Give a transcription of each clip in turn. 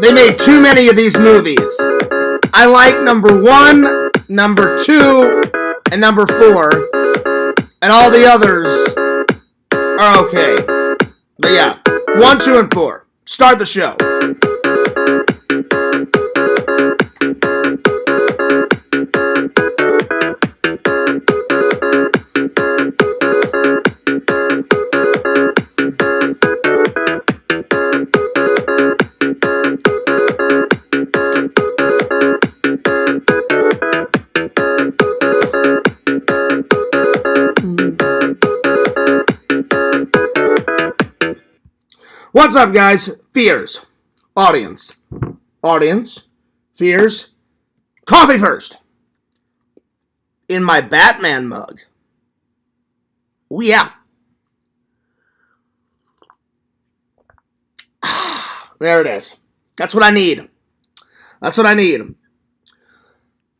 they made too many of these movies. I like number 1, number 2, and number 4. And all the others are okay. But yeah, 1, 2, and 4. Start the show. What's up, guys? Fears. Audience. Fears. Coffee first. In my Batman mug. Oh, yeah. There it is. That's what I need. That's what I need.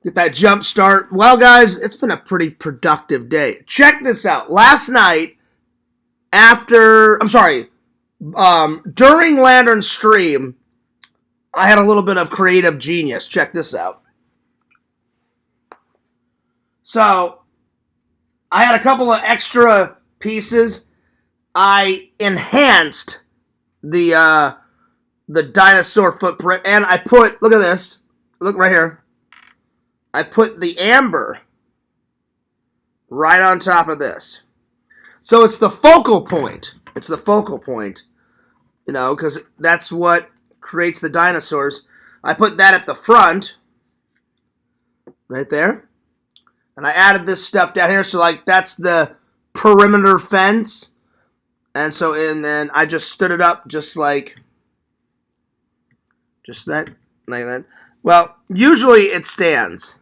Get that jump start. Well, guys, it's been a pretty productive day. Check this out. Last night, during Lantern stream, I had a little bit of creative genius. Check this out. So, I had a couple of extra pieces. I enhanced the dinosaur footprint, and I put, look at this, look right here. I put the amber right on top of this. So it's the focal point. It's the focal point. You know, because that's what creates the dinosaurs. I put that at the front. Right there. And I added this stuff down here. So, like, that's the perimeter fence. And so, and then I just stood it up just like that. Well, usually it stands.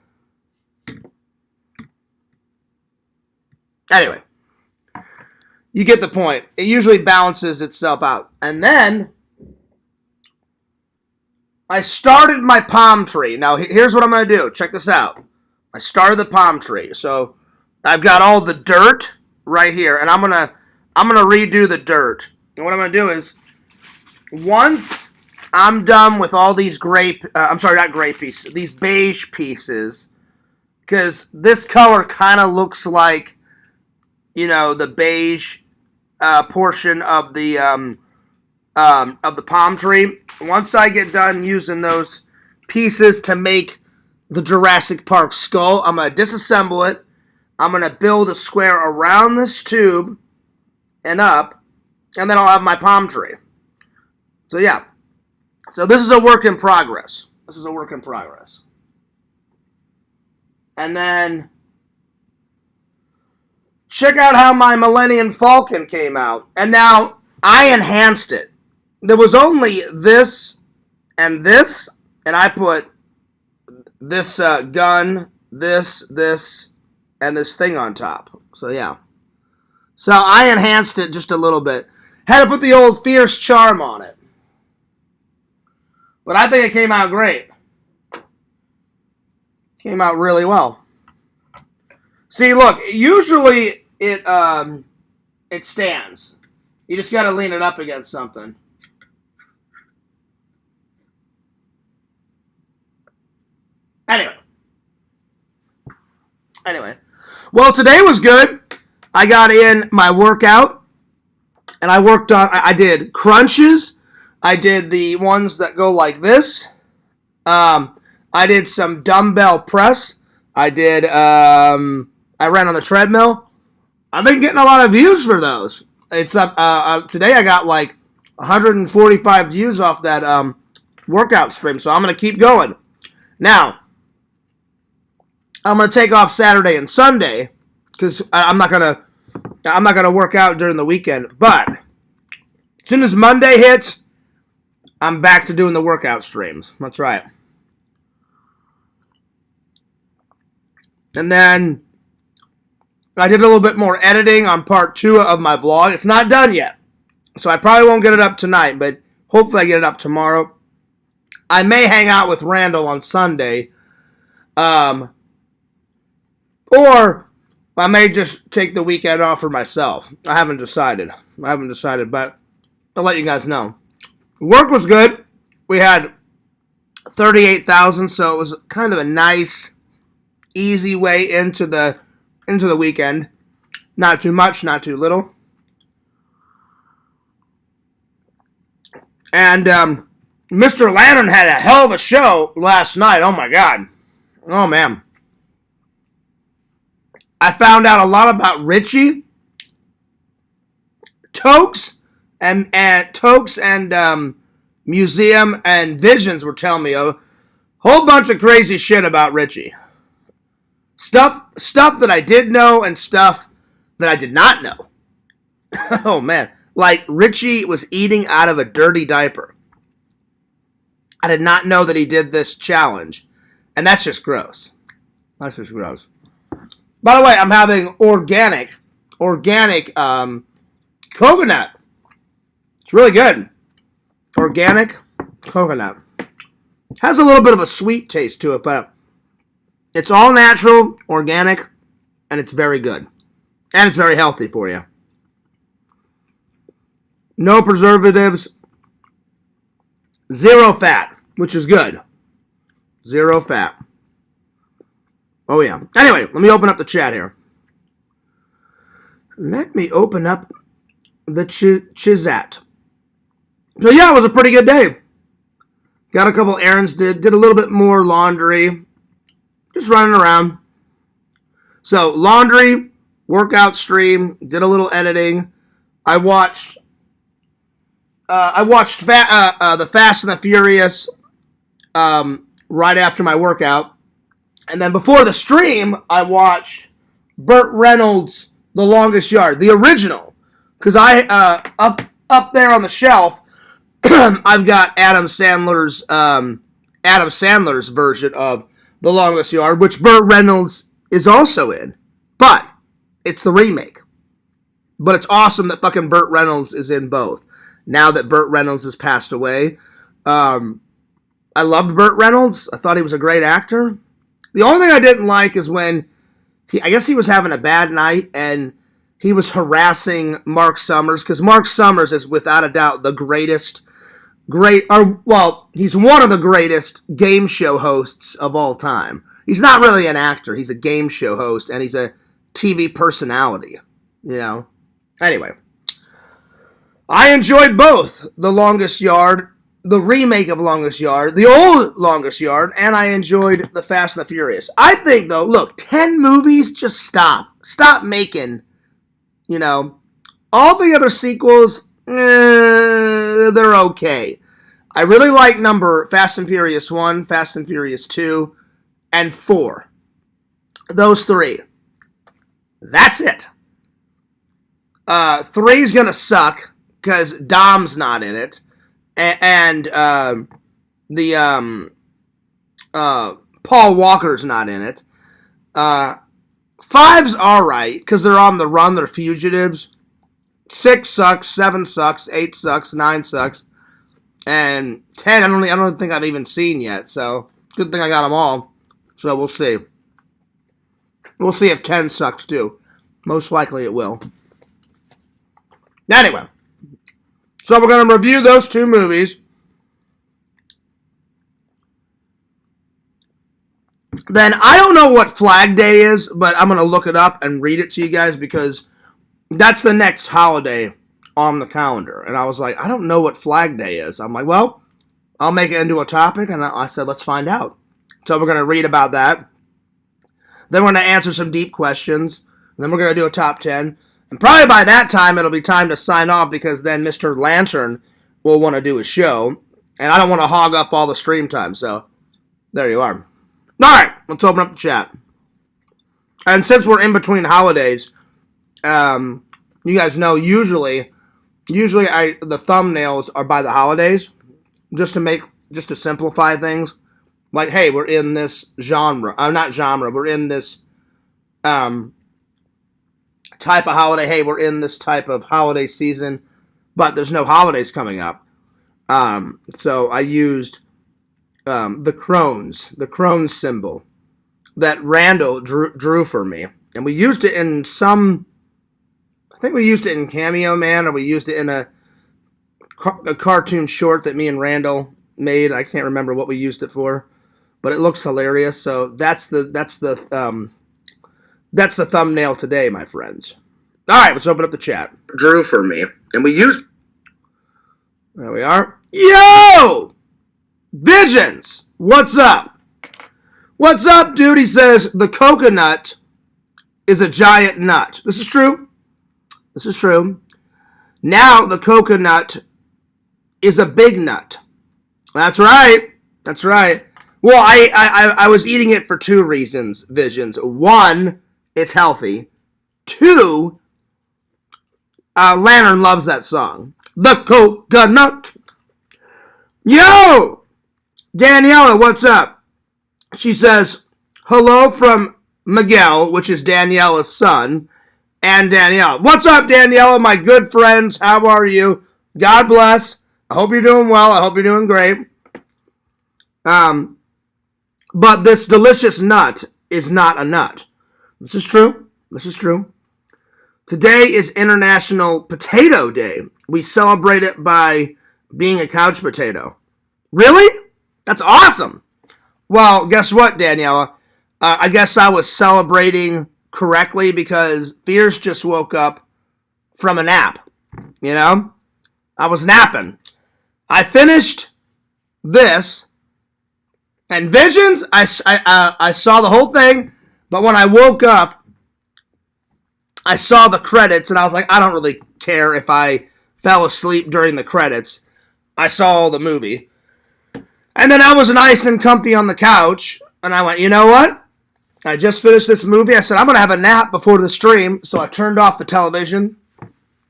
Anyway. You get the point. It usually balances itself out. And then, I started my palm tree. Now, here's what I'm going to do. Check this out. I started the palm tree. So, I've got all the dirt right here. And I'm going to redo the dirt. And what I'm going to do is, once I'm done with all these these beige pieces, because this color kind of looks like, you know, the beige portion of the palm tree. Once I get done using those pieces to make the Jurassic Park skull, I'm going to disassemble it. I'm going to build a square around this tube and up, and then I'll have my palm tree. So yeah. So this is a work in progress. And then check out how my Millennium Falcon came out. And now, I enhanced it. There was only this, and I put this gun, this, and this thing on top. So, yeah. So, I enhanced it just a little bit. Had to put the old Fierce Charm on it. But I think it came out great. Came out really well. See, look, usually it stands. You just got to lean it up against something. Anyway. Well, today was good. I got in my workout, and I worked on, I did crunches. I did the ones that go like this. I did some dumbbell press. I ran on the treadmill. I've been getting a lot of views for those. It's up today. I got like 145 views off that workout stream, so I'm gonna keep going. Now, I'm gonna take off Saturday and Sunday because I'm not gonna work out during the weekend. But as soon as Monday hits, I'm back to doing the workout streams. That's right. And then I did a little bit more editing on part 2 of my vlog. It's not done yet, so I probably won't get it up tonight, but hopefully I get it up tomorrow. I may hang out with Randall on Sunday, or I may just take the weekend off for myself. I haven't decided, but I'll let you guys know. Work was good. We had 38,000, so it was kind of a nice, easy way into the weekend. Not too much, not too little. And Mr. Lantern had a hell of a show last night. Oh my God. Oh man. I found out a lot about Richie, Tokes, and Museum and Visions were telling me a whole bunch of crazy shit about Richie. Stuff that I did know and stuff that I did not know. Oh man. Like Richie was eating out of a dirty diaper. I did not know that he did this challenge. And that's just gross. That's just gross. By the way, I'm having organic coconut. It's really good. Organic coconut. Has a little bit of a sweet taste to it, but it's all natural, organic, and it's very good. And it's very healthy for you. No preservatives. Zero fat, which is good. Zero fat. Oh, yeah. Anyway, let me open up the chat here. Let me open up the Chizat. So, yeah, it was a pretty good day. Got a couple errands, did a little bit more laundry. Just running around. So, laundry, workout stream, did a little editing. I watched the Fast and the Furious right after my workout. And then before the stream, I watched Burt Reynolds' The Longest Yard, the original. Because up there on the shelf, I've got Adam Sandler's version of The Longest Yard, which Burt Reynolds is also in. But it's the remake. But it's awesome that fucking Burt Reynolds is in both. Now that Burt Reynolds has passed away. I loved Burt Reynolds. I thought he was a great actor. The only thing I didn't like is when I guess he was having a bad night and he was harassing Mark Summers, because Mark Summers is without a doubt the he's one of the greatest game show hosts of all time. He's not really an actor. He's a game show host, and he's a TV personality, you know. Anyway, I enjoyed both The Longest Yard, the remake of Longest Yard, the old Longest Yard, and I enjoyed The Fast and the Furious. I think, though, look, 10 movies, just stop. Stop making, you know, all the other sequels, they're okay. I really like Fast and Furious 1, Fast and Furious 2, and 4. Those 3. That's it. 3's gonna suck, because Dom's not in it. And Paul Walker's not in it. 5's alright, because they're on the run, they're fugitives. 6 sucks, 7 sucks, 8 sucks, 9 sucks. And 10, I don't think I've even seen yet, so good thing I got them all. So we'll see. We'll see if 10 sucks too. Most likely it will. Anyway. So we're going to review those 2 movies. Then I don't know what Flag Day is, but I'm going to look it up and read it to you guys, because that's the next holiday on the calendar. And I was like, I don't know what Flag Day is. I'm like, well, I'll make it into a topic. And I said, let's find out. So we're going to read about that. Then we're going to answer some deep questions. Then we're going to do a top 10. And probably by that time, it'll be time to sign off, because then Mr. Lantern will want to do a show. And I don't want to hog up all the stream time. So there you are. All right, let's open up the chat. And since we're in between holidays, you guys know usually the thumbnails are by the holidays, just to simplify things. Like, hey, we're in this genre. Not genre. We're in this type of holiday. Hey, we're in this type of holiday season, but there's no holidays coming up. So I used the Crohn's symbol that Randall drew for me. And we used it in I think we used it in Cameo Man, or we used it in a cartoon short that me and Randall made. I can't remember what we used it for, but it looks hilarious. So that's the thumbnail today, my friends. All right, let's open up the chat. Drew for me, and we used. There we are. Yo, Visions, what's up? What's up, dude? He says the coconut is a giant nut. This is true. This is true. Now the coconut is a big nut. That's right. That's right. Well, I was eating it for two reasons, Visions. One, it's healthy. Two, Lantern loves that song. The coconut. Yo! Daniela, what's up? She says, hello from Miguel, which is Daniela's son, and Daniela. What's up, Daniela, my good friends? How are you? God bless. I hope you're doing well. I hope you're doing great. But this delicious nut is not a nut. This is true. This is true. Today is International Potato Day. We celebrate it by being a couch potato. Really? That's awesome. Well, guess what, Daniela? I guess I was celebrating correctly because Fierce just woke up from a nap. You know? I was napping. I finished this, and Visions, I saw the whole thing, but when I woke up, I saw the credits, and I was like, I don't really care if I fell asleep during the credits. I saw the movie. And then I was nice and comfy on the couch, and I went, you know what? I just finished this movie. I said, I'm going to have a nap before the stream, so I turned off the television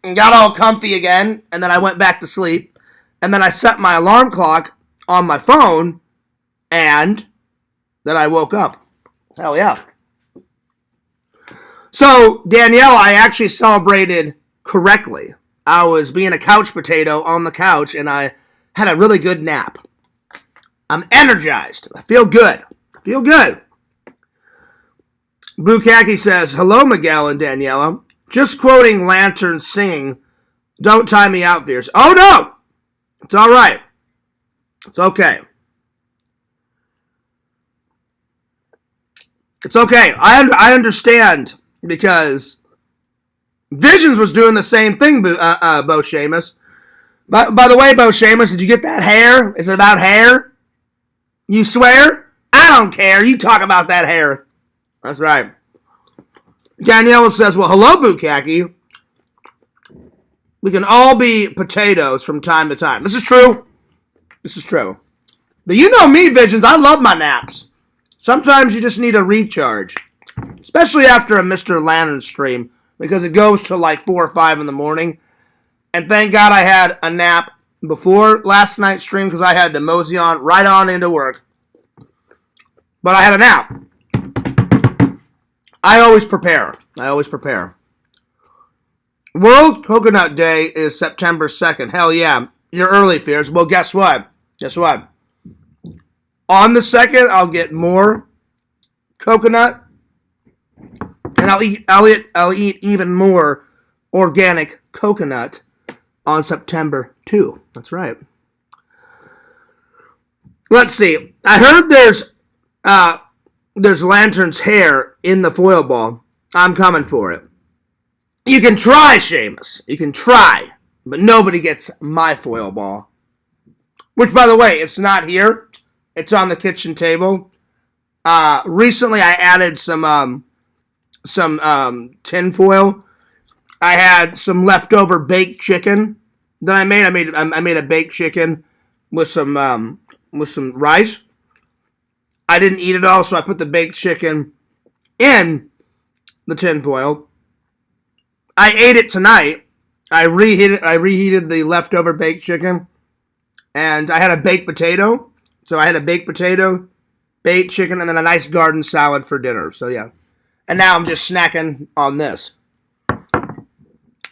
and got all comfy again, and then I went back to sleep. And then I set my alarm clock on my phone, and then I woke up. Hell yeah. So, Danielle, I actually celebrated correctly. I was being a couch potato on the couch, and I had a really good nap. I'm energized. I feel good. I feel good. Bukaki says, hello, Miguel and Daniela. Just quoting Lantern singing, don't tie me out, Fierce. Oh, no! It's all right. It's okay. It's okay. I understand because Visions was doing the same thing, Bo Seamus. By the way, Bo Seamus, did you get that hair? Is it about hair? You swear? I don't care. You talk about that hair. That's right. Daniela says, well, hello, Bukaki. We can all be potatoes from time to time. This is true. This is true. But you know me, Visions. I love my naps. Sometimes you just need a recharge. Especially after a Mr. Lantern stream. Because it goes to like 4 or 5 in the morning. And thank God I had a nap before last night's stream. Because I had to mosey on right on into work. But I had a nap. I always prepare. I always prepare. World Coconut Day is September 2nd. Hell yeah. You're early, Fierce. Well, guess what? Guess what? On the 2nd, I'll get more coconut. And I'll eat even more organic coconut on September 2. That's right. Let's see. I heard there's Lantern's hair in the foil ball. I'm coming for it. You can try, Seamus. You can try. But nobody gets my foil ball. Which, by the way, it's not here. It's on the kitchen table. Recently, I added some tin foil. I had some leftover baked chicken that I made. I made a baked chicken with some rice. I didn't eat it all, so I put the baked chicken in the tin foil. I ate it tonight. I reheated the leftover baked chicken, and I had a baked potato. So I had a baked potato, baked chicken, and then a nice garden salad for dinner. So yeah, and now I'm just snacking on this.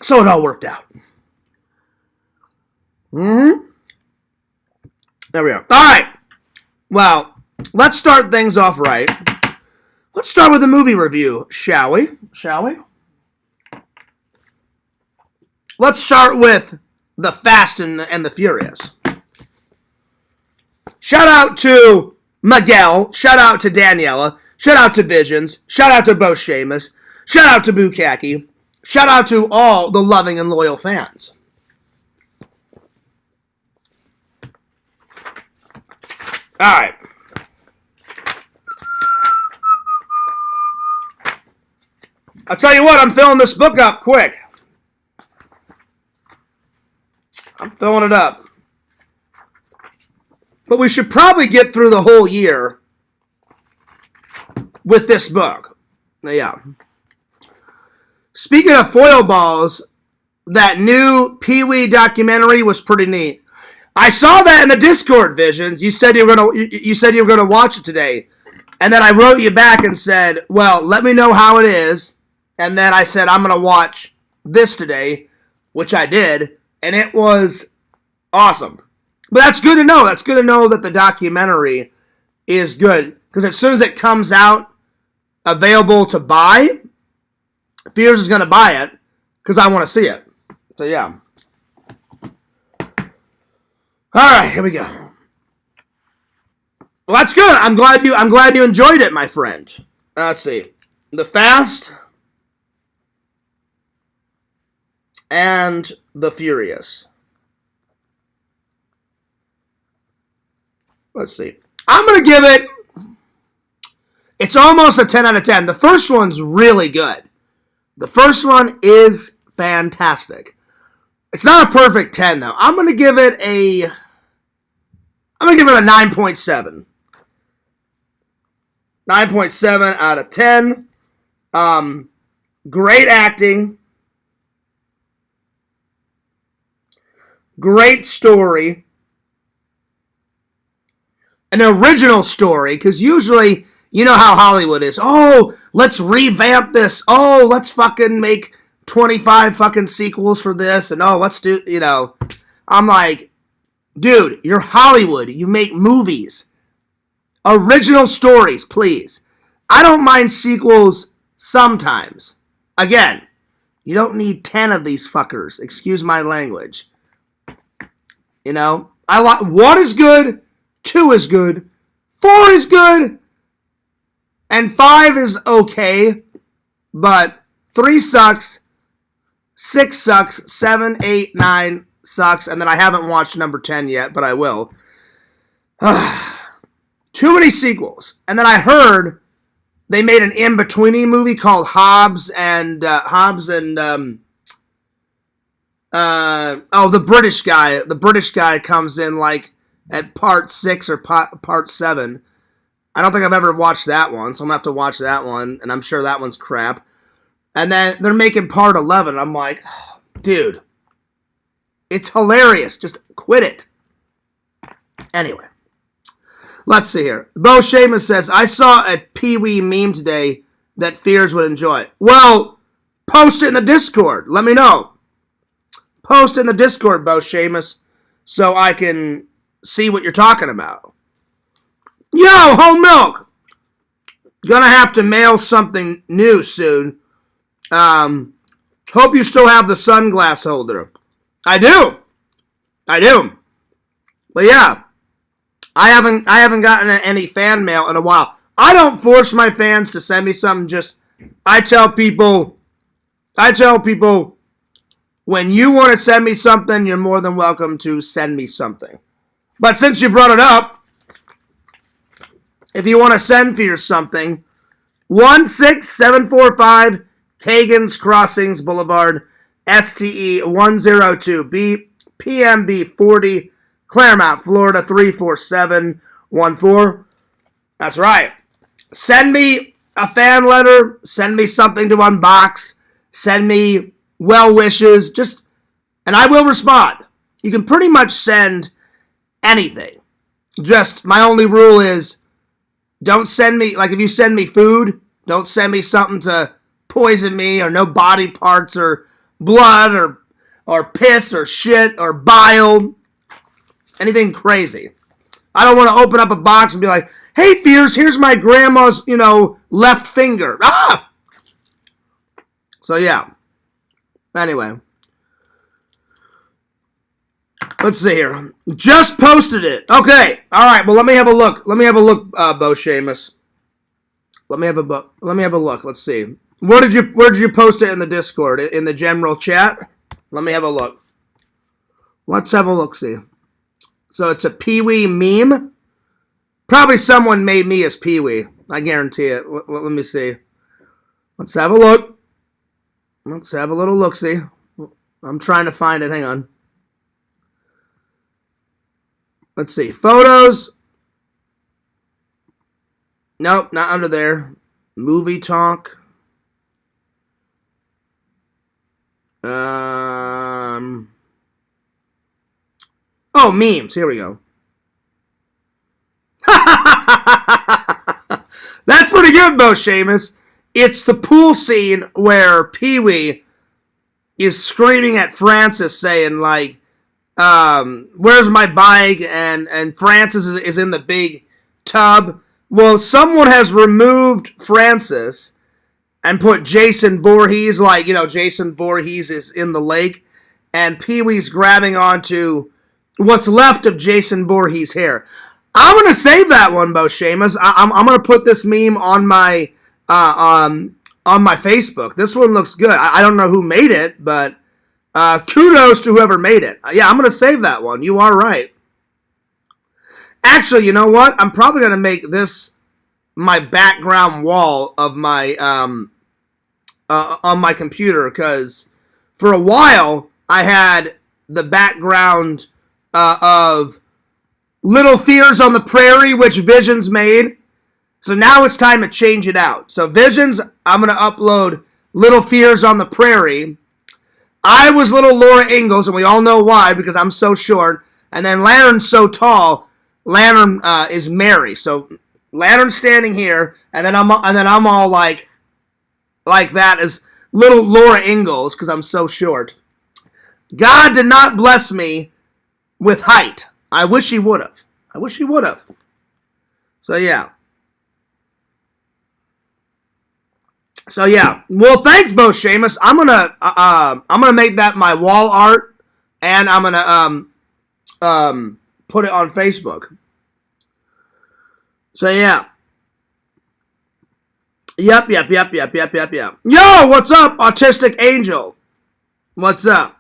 So it all worked out. There we are. All right. Well, let's start things off right. Let's start with a movie review, shall we? Shall we? Let's start with The Fast and the Furious. Shout out to Miguel. Shout out to Daniela. Shout out to Visions. Shout out to Bo Sheamus. Shout out to Bukaki. Shout out to all the loving and loyal fans. All right. I'll tell you what, I'm filling this book up quick. I'm filling it up. But we should probably get through the whole year with this book. Yeah. Speaking of foil balls, that new Pee-wee documentary was pretty neat. I saw that in the Discord, Visions. You said you were gonna watch it today, and then I wrote you back and said, "Well, let me know how it is." And then I said, "I'm gonna watch this today," which I did, and it was awesome. But that's good to know. That's good to know that the documentary is good, because as soon as it comes out, available to buy, Fears is gonna buy it because I want to see it. So yeah. All right, here we go. Well, that's good. I'm glad you enjoyed it, my friend. Let's see. The Fast and the Furious. Let's see. I'm going to give it, it's almost a 10 out of 10. The first one's really good. The first one is fantastic. It's not a perfect 10, though. I'm going to give it a 9.7. 9.7 out of 10. Great acting. Great story. An original story, because usually, you know how Hollywood is. Oh, let's revamp this. Oh, let's fucking make 25 fucking sequels for this. And oh, let's do, you know. I'm like, dude, you're Hollywood. You make movies. Original stories, please. I don't mind sequels sometimes. Again, you don't need 10 of these fuckers. Excuse my language. You know, 1 is good, 2 is good, 4 is good, and 5 is okay, but 3 sucks, 6 sucks, 7, 8, 9 sucks, and then I haven't watched number 10 yet, but I will. Too many sequels. And then I heard they made an in-betweeny movie called Hobbs and the British guy. The British guy comes in like at part 6 or part 7. I don't think I've ever watched that one, so I'm going to have to watch that one, and I'm sure that one's crap. And then they're making part 11. I'm like, oh, dude, it's hilarious. Just quit it. Anyway, let's see here. Bo Sheamus says, I saw a Pee-wee meme today that Fears would enjoy. Well, post it in the Discord. Let me know. Post in the Discord, Bo Sheamus, so I can see what you're talking about. Yo, whole milk! Gonna have to mail something new soon. Hope you still have the sunglass holder. I do. But yeah, I haven't gotten any fan mail in a while. I don't force my fans to send me something. Just I tell people, when you want to send me something, you're more than welcome to send me something. But since you brought it up, if you want to send Fears something, 16745 CAGANS Crossings Boulevard, STE 102B, PMB 40, Claremont, Florida 34714. That's right. Send me a fan letter. Send me something to unbox. Send me well wishes. And I will respond. You can pretty much send anything. Just, my only rule is, don't send me, like if you send me food, don't send me something to poison me, or no body parts, or blood, or piss, or shit, or bile. Anything crazy. I don't want to open up a box and be like, hey, Fears, here's my grandma's, left finger. Ah! So, yeah. Anyway. Let's see here. Just posted it. Okay. All right. Well, let me have a look. Let me have a look, Bo Seamus. Let me have a look. Let's see. Where did you post it in the Discord? In the general chat? Let me have a look. Let's have a look. See. So it's a Pee-wee meme. Probably someone made me as Pee-wee. I guarantee it. Let me see. Let's have a look. Let's have a little look-see. I'm trying to find it. Hang on. Let's see. Photos. Nope, not under there. Movie talk. Oh, memes. Here we go. That's pretty good, Bo Seamus. It's the pool scene where Pee-wee is screaming at Francis, saying, like, where's my bike? And Francis is in the big tub. Well, someone has removed Francis and put Jason Voorhees, like, you know, Jason Voorhees is in the lake, and Pee-wee's grabbing onto what's left of Jason Voorhees' hair. I'm going to save that one, Bo Seamus. I'm going to put this meme on my Facebook. This one looks good. I don't know who made it, but kudos to whoever made it. Yeah, I'm going to save that one. You are right. Actually, you know what? I'm probably going to make this my background wall of my on my computer, because for a while I had the background of Little Fears on the Prairie, which Visions made. So now it's time to change it out. So Visions, I'm going to upload Little Fears on the Prairie. I was little Laura Ingalls, and we all know why, because I'm so short. And then Lantern's so tall. Lantern is Mary. So Lantern's standing here, and then I'm all like that as little Laura Ingalls, because I'm so short. God did not bless me with height. I wish he would have. I wish he would have. So yeah. Well, thanks, Bo Seamus. I'm gonna make that my wall art, and I'm gonna put it on Facebook. So yeah. Yep. Yo, what's up, Autistic Angel? What's up?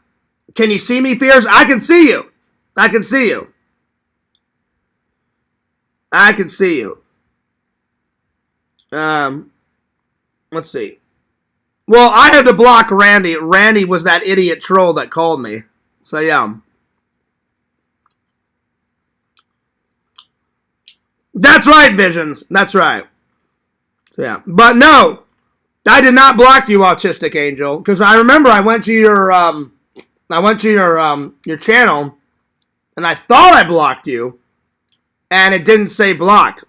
Can you see me, Fears? I can see you. I can see you. Let's see. Well, I had to block Randy. Randy was that idiot troll that called me. So, yeah. That's right, Visions. That's right. So, yeah. But no, I did not block you, Autistic Angel, because I remember I went to your channel, and I thought I blocked you, and it didn't say blocked.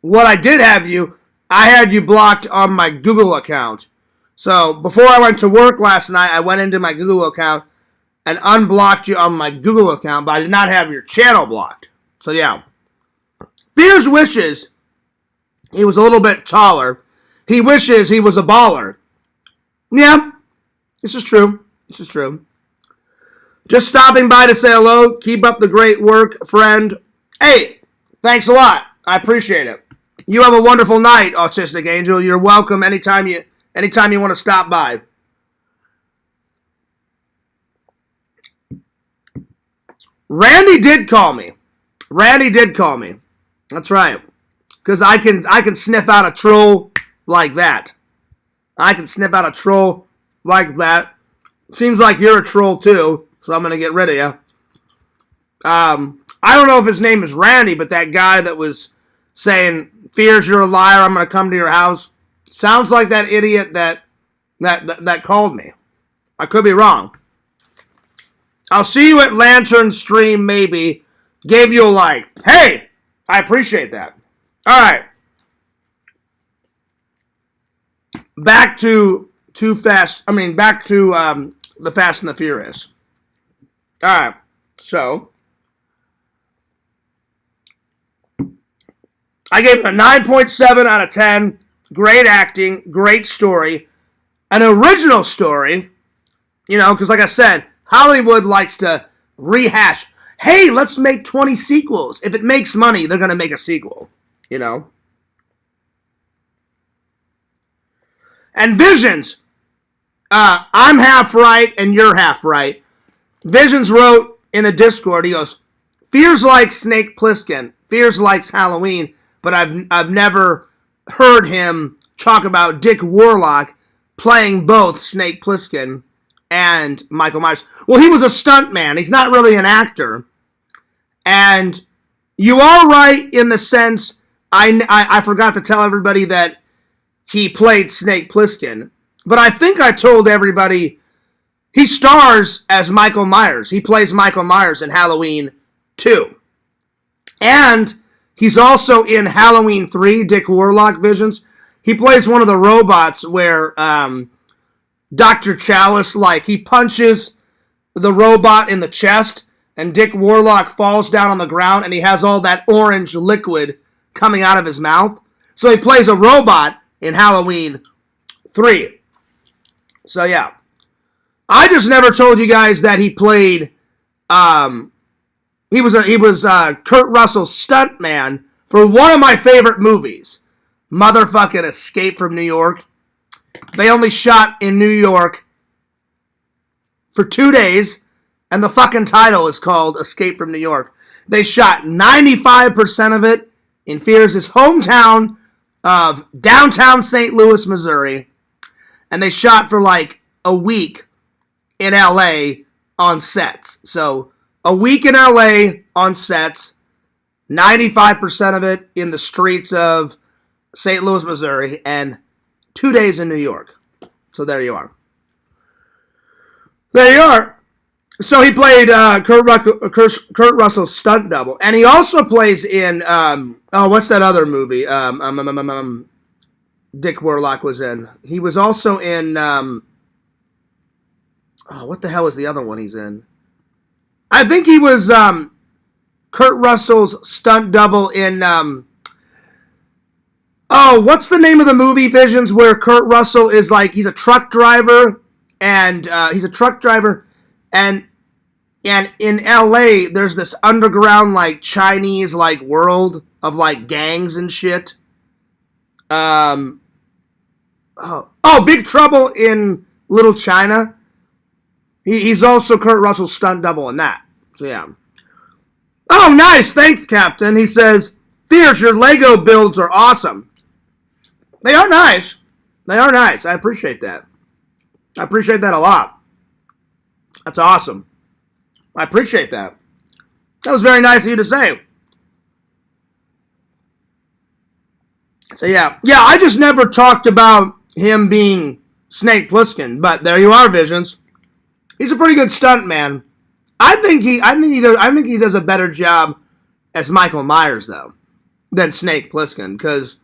What I did have you, I had you blocked on my Google account. So before I went to work last night, I went into my Google account and unblocked you on my Google account, but I did not have your channel blocked. So yeah. Fears wishes he was a little bit taller. He wishes he was a baller. Yeah, this is true. This is true. Just stopping by to say hello. Keep up the great work, friend. Hey, thanks a lot. I appreciate it. You have a wonderful night, Autistic Angel. You're welcome anytime you want to stop by. Randy did call me. That's right. Because I can sniff out a troll like that. Seems like you're a troll too, so I'm going to get rid of you. I don't know if his name is Randy, but that guy that was saying, Fears, you're a liar, I'm going to come to your house, sounds like that idiot that called me. I could be wrong. I'll see you at Lantern stream, maybe. Gave you a like. Hey, I appreciate that. All right. Back to the Fast and the Furious. All right. So I gave it a 9.7 out of 10. Great acting, great story, an original story. You know, because like I said, Hollywood likes to rehash. Hey, let's make 20 sequels. If it makes money, they're going to make a sequel, you know? And Visions, I'm half right and you're half right. Visions wrote in the Discord, he goes, Fears likes Snake Plissken. Fears likes Halloween, but I've never heard him talk about Dick Warlock playing both Snake Plissken and Michael Myers. Well, he was a stuntman. He's not really an actor. And you are right in the sense, I forgot to tell everybody that he played Snake Plissken. But I think I told everybody he stars as Michael Myers. He plays Michael Myers in Halloween 2. And he's also in Halloween 3, Dick Warlock Visions. He plays one of the robots where Dr. Chalice, like, he punches the robot in the chest, and Dick Warlock falls down on the ground, and he has all that orange liquid coming out of his mouth. So he plays a robot in Halloween 3. So, yeah. I just never told you guys that he played, he was Kurt Russell's stuntman for one of my favorite movies, motherfucking Escape from New York. They only shot in New York for 2 days, and the fucking title is called Escape from New York. They shot 95% of it in Fears' hometown of downtown St. Louis, Missouri, and they shot for like a week in LA on sets. So a week in LA on sets, 95% of it in the streets of St. Louis, Missouri, and 2 days in New York. So there you are. There you are. So he played Kurt Russell's stunt double. And he also plays in, what's that other movie Dick Warlock was in? He was also in, what the hell is the other one he's in? I think he was Kurt Russell's stunt double in, what's the name of the movie, Visions, where Kurt Russell is like, he's a truck driver, and and in LA, there's this underground, like, Chinese, like, world of, like, gangs and shit. Big Trouble in Little China. He's also Kurt Russell's stunt double in that. So, yeah. Oh, nice. Thanks, Captain. He says, Fears, your Lego builds are awesome. They are nice. They are nice. I appreciate that. I appreciate that a lot. That's awesome. I appreciate that. That was very nice of you to say. So, yeah. Yeah, I just never talked about him being Snake Plissken, but there you are, Visions. He's a pretty good stunt man. I think he does a better job as Michael Myers, though, than Snake Plissken, because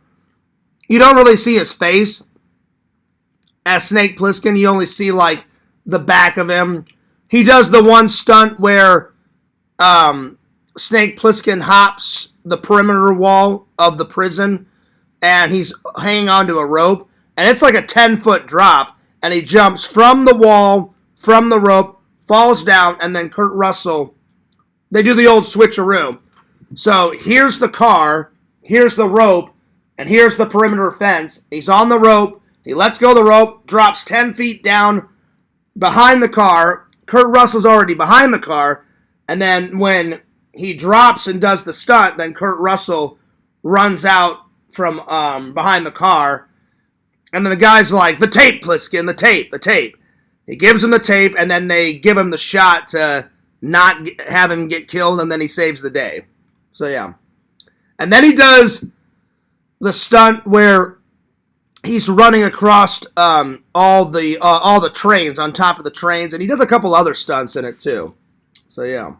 you don't really see his face as Snake Plissken. You only see, like, the back of him. He does the one stunt where Snake Plissken hops the perimeter wall of the prison, and he's hanging onto a rope, and it's like a 10-foot drop, and he jumps from the wall, from the rope, falls down, and then Kurt Russell, they do the old switcheroo. So here's the car, here's the rope, and here's the perimeter fence. He's on the rope, he lets go of the rope, drops 10 feet down behind the car. Kurt Russell's already behind the car, and then when he drops and does the stunt, then Kurt Russell runs out from behind the car, and then the guy's like, the tape, Plissken, the tape. He gives him the tape, and then they give him the shot to not have him get killed, and then he saves the day. So, yeah. And then he does the stunt where he's running across all the trains, on top of the trains, and he does a couple other stunts in it, too. So, yeah.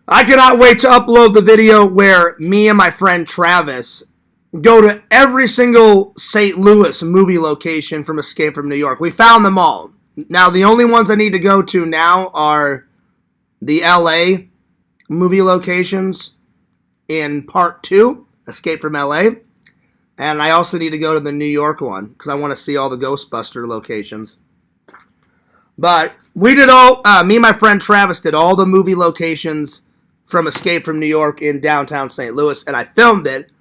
I cannot wait to upload the video where me and my friend Travis go to every single St. Louis movie location from Escape from New York. We found them all. Now, the only ones I need to go to now are the LA movie locations in Part 2, Escape from LA. And I also need to go to the New York one, because I want to see all the Ghostbuster locations. But we did all, me and my friend Travis did all the movie locations from Escape from New York in downtown St. Louis, and I filmed it.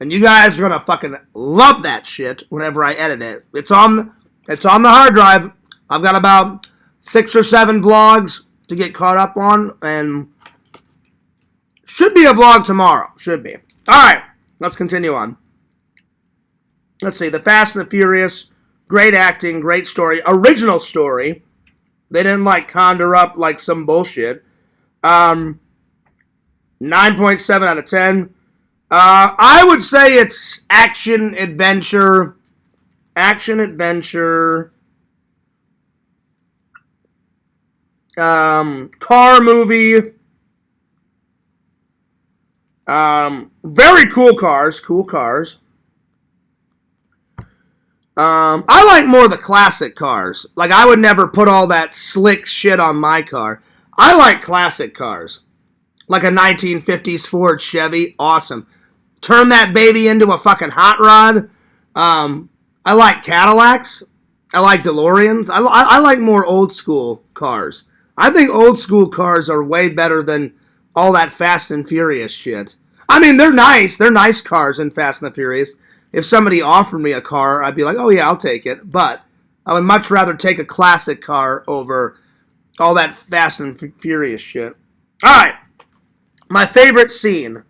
And you guys are going to fucking love that shit whenever I edit it. It's on the hard drive. I've got about 6 or 7 vlogs to get caught up on, and should be a vlog tomorrow. Should be. Alright, let's continue on. Let's see, The Fast and the Furious, great acting, great story, original story. They didn't, like, conjure up, like, some bullshit. 9.7 out of 10. I would say it's action, adventure, car movie, very cool cars, I like more the classic cars. Like, I would never put all that slick shit on my car. I like classic cars. Like a 1950s Ford Chevy, awesome. Turn that baby into a fucking hot rod. I like Cadillacs. I like DeLoreans. I like more old school cars. I think old school cars are way better than all that Fast and Furious shit. I mean, they're nice. They're nice cars in Fast and the Furious. If somebody offered me a car, I'd be like, oh yeah, I'll take it. But I would much rather take a classic car over all that Fast and Furious shit. Alright. My favorite scene.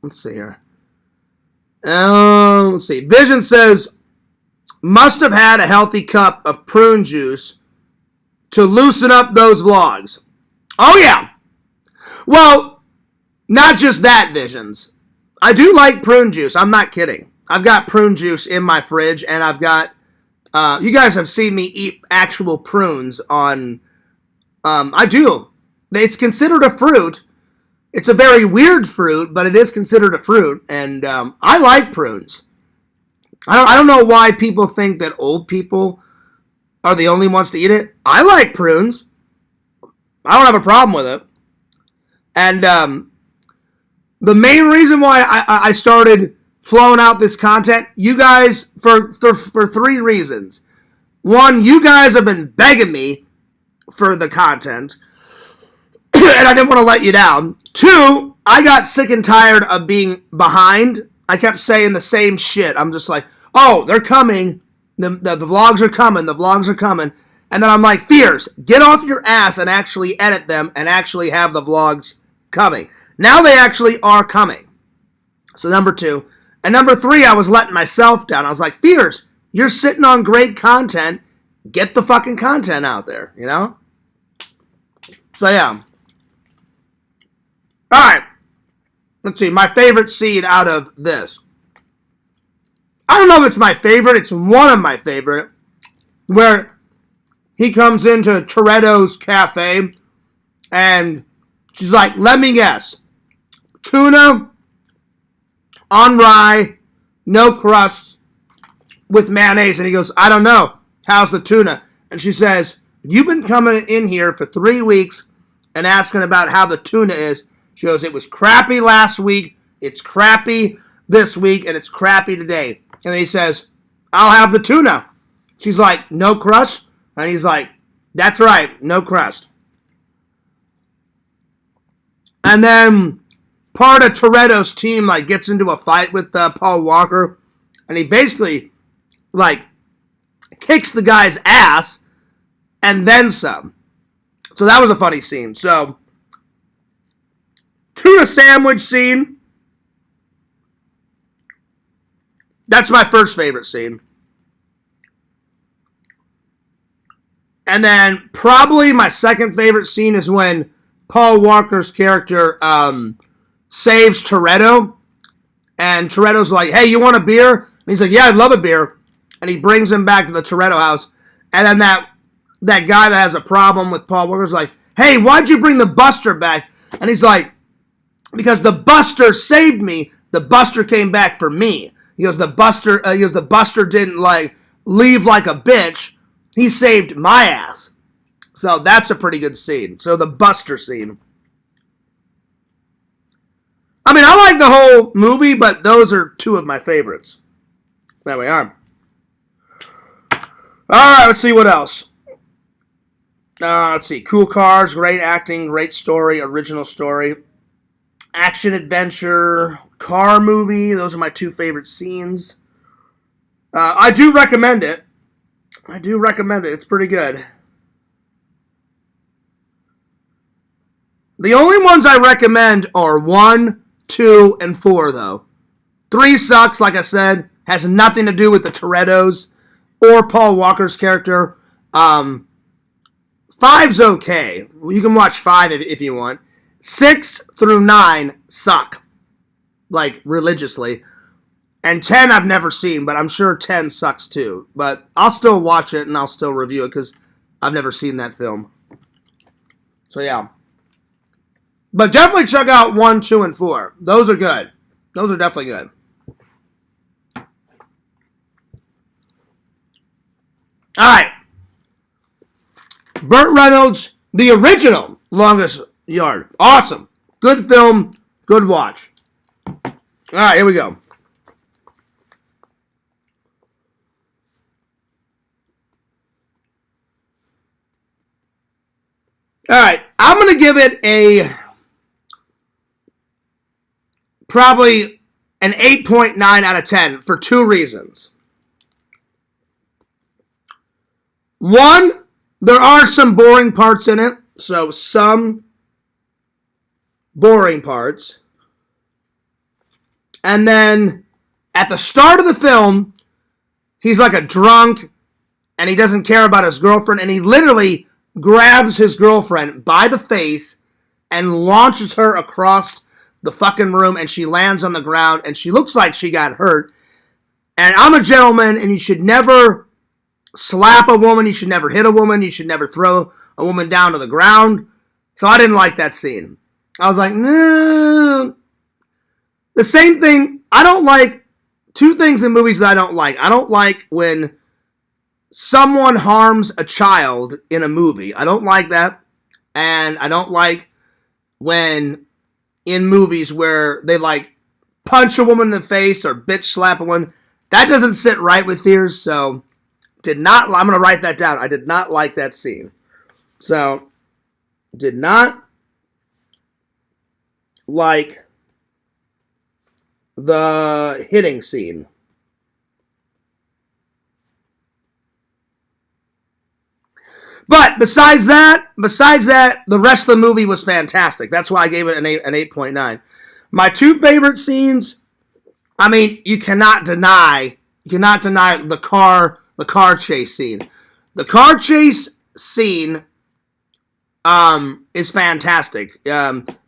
Let's see here. Let's see. Vision says, must have had a healthy cup of prune juice to loosen up those vlogs. Oh yeah. Well, not just that, Visions. I do like prune juice. I'm not kidding. I've got prune juice in my fridge, and I've got, you guys have seen me eat actual prunes on, I do. It's considered a fruit. It's a very weird fruit, but it is considered a fruit, and I like prunes. I don't know why people think that old people are the only ones to eat it. I like prunes. I don't have a problem with it. And the main reason why I started flowing out this content, you guys, for 3 reasons. 1, you guys have been begging me for the content, and I didn't want to let you down. 2, I got sick and tired of being behind. I kept saying the same shit. I'm just like, oh, they're coming. The vlogs are coming. The vlogs are coming. And then I'm like, Fierce, get off your ass and actually edit them and actually have the vlogs coming. Now they actually are coming. So number 2. And number 3, I was letting myself down. I was like, Fierce, you're sitting on great content. Get the fucking content out there, you know? So yeah. Alright. Let's see. My favorite scene out of this. I don't know if it's my favorite. It's one of my favorite. Where he comes into Toretto's cafe. And she's like, let me guess. Tuna on rye, no crust, with mayonnaise. And he goes, I don't know. How's the tuna? And she says, you've been coming in here for 3 weeks and asking about how the tuna is. She goes, it was crappy last week, it's crappy this week, and it's crappy today. And then he says, I'll have the tuna. She's like, no crust? And he's like, that's right, no crust. And then part of Toretto's team like gets into a fight with Paul Walker, and he basically like kicks the guy's ass and then some. So that was a funny scene. So tuna sandwich scene. That's my first favorite scene. And then probably my second favorite scene is when Paul Walker's character saves Toretto. And Toretto's like, hey, you want a beer? And he's like, yeah, I'd love a beer. And he brings him back to the Toretto house. And then that guy that has a problem with Paul Walker's like, hey, why'd you bring the Buster back? And he's like, because the Buster saved me. The Buster came back for me. He goes, the Buster didn't like leave like a bitch. He saved my ass. So that's a pretty good scene. So the Buster scene. I mean, I like the whole movie, but those are 2 of my favorites. There we are. Alright, let's see what else. Let's see. Cool cars, great acting, great story, original story. Action adventure, car movie. Those are my two favorite scenes. I do recommend it. It's pretty good. The only ones I recommend are 1, 2, and 4, though. 3 sucks, like I said. Has nothing to do with the Torettos or Paul Walker's character. 5's okay. You can watch 5 if you want. 6 through 9 suck. Like, religiously. And 10 I've never seen, but I'm sure 10 sucks too. But I'll still watch it and I'll still review it because I've never seen that film. So, yeah. But definitely check out 1, 2, and 4. Those are good. Those are definitely good. Alright. Burt Reynolds, the original Longest Yard. Awesome. Good film. Good watch. Alright, here we go. Alright, I'm going to give it probably an 8.9 out of 10 for 2 reasons. 1, there are some boring parts in it. So, some boring parts. And then, at the start of the film, he's like a drunk, and he doesn't care about his girlfriend, and he literally grabs his girlfriend by the face and launches her across the fucking room, and she lands on the ground, and she looks like she got hurt. And I'm a gentleman, and you should never slap a woman, you should never hit a woman, you should never throw a woman down to the ground. So I didn't like that scene. I was like, no. The same thing, I don't like 2 things in movies that I don't like. I don't like when someone harms a child in a movie. I don't like that. And I don't like when in movies where they like punch a woman in the face or bitch slap a woman. That doesn't sit right with Fears, so I'm going to write that down. I did not like that scene. So, did not like the hitting scene. But besides that, the rest of the movie was fantastic. That's why I gave it an 8.9. My 2 favorite scenes, I mean, you cannot deny the car chase scene. The car chase scene is fantastic.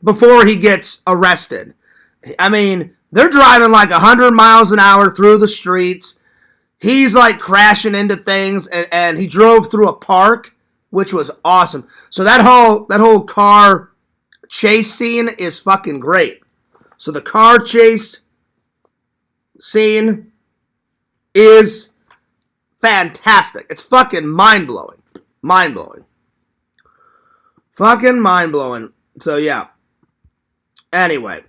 Before he gets arrested. I mean, they're driving like 100 miles an hour through the streets. He's like crashing into things, and he drove through a park, which was awesome. So that whole car chase scene is fucking great. So the car chase scene is fantastic. It's fucking mind-blowing. Mind-blowing. Fucking mind-blowing. So, yeah. Anyway.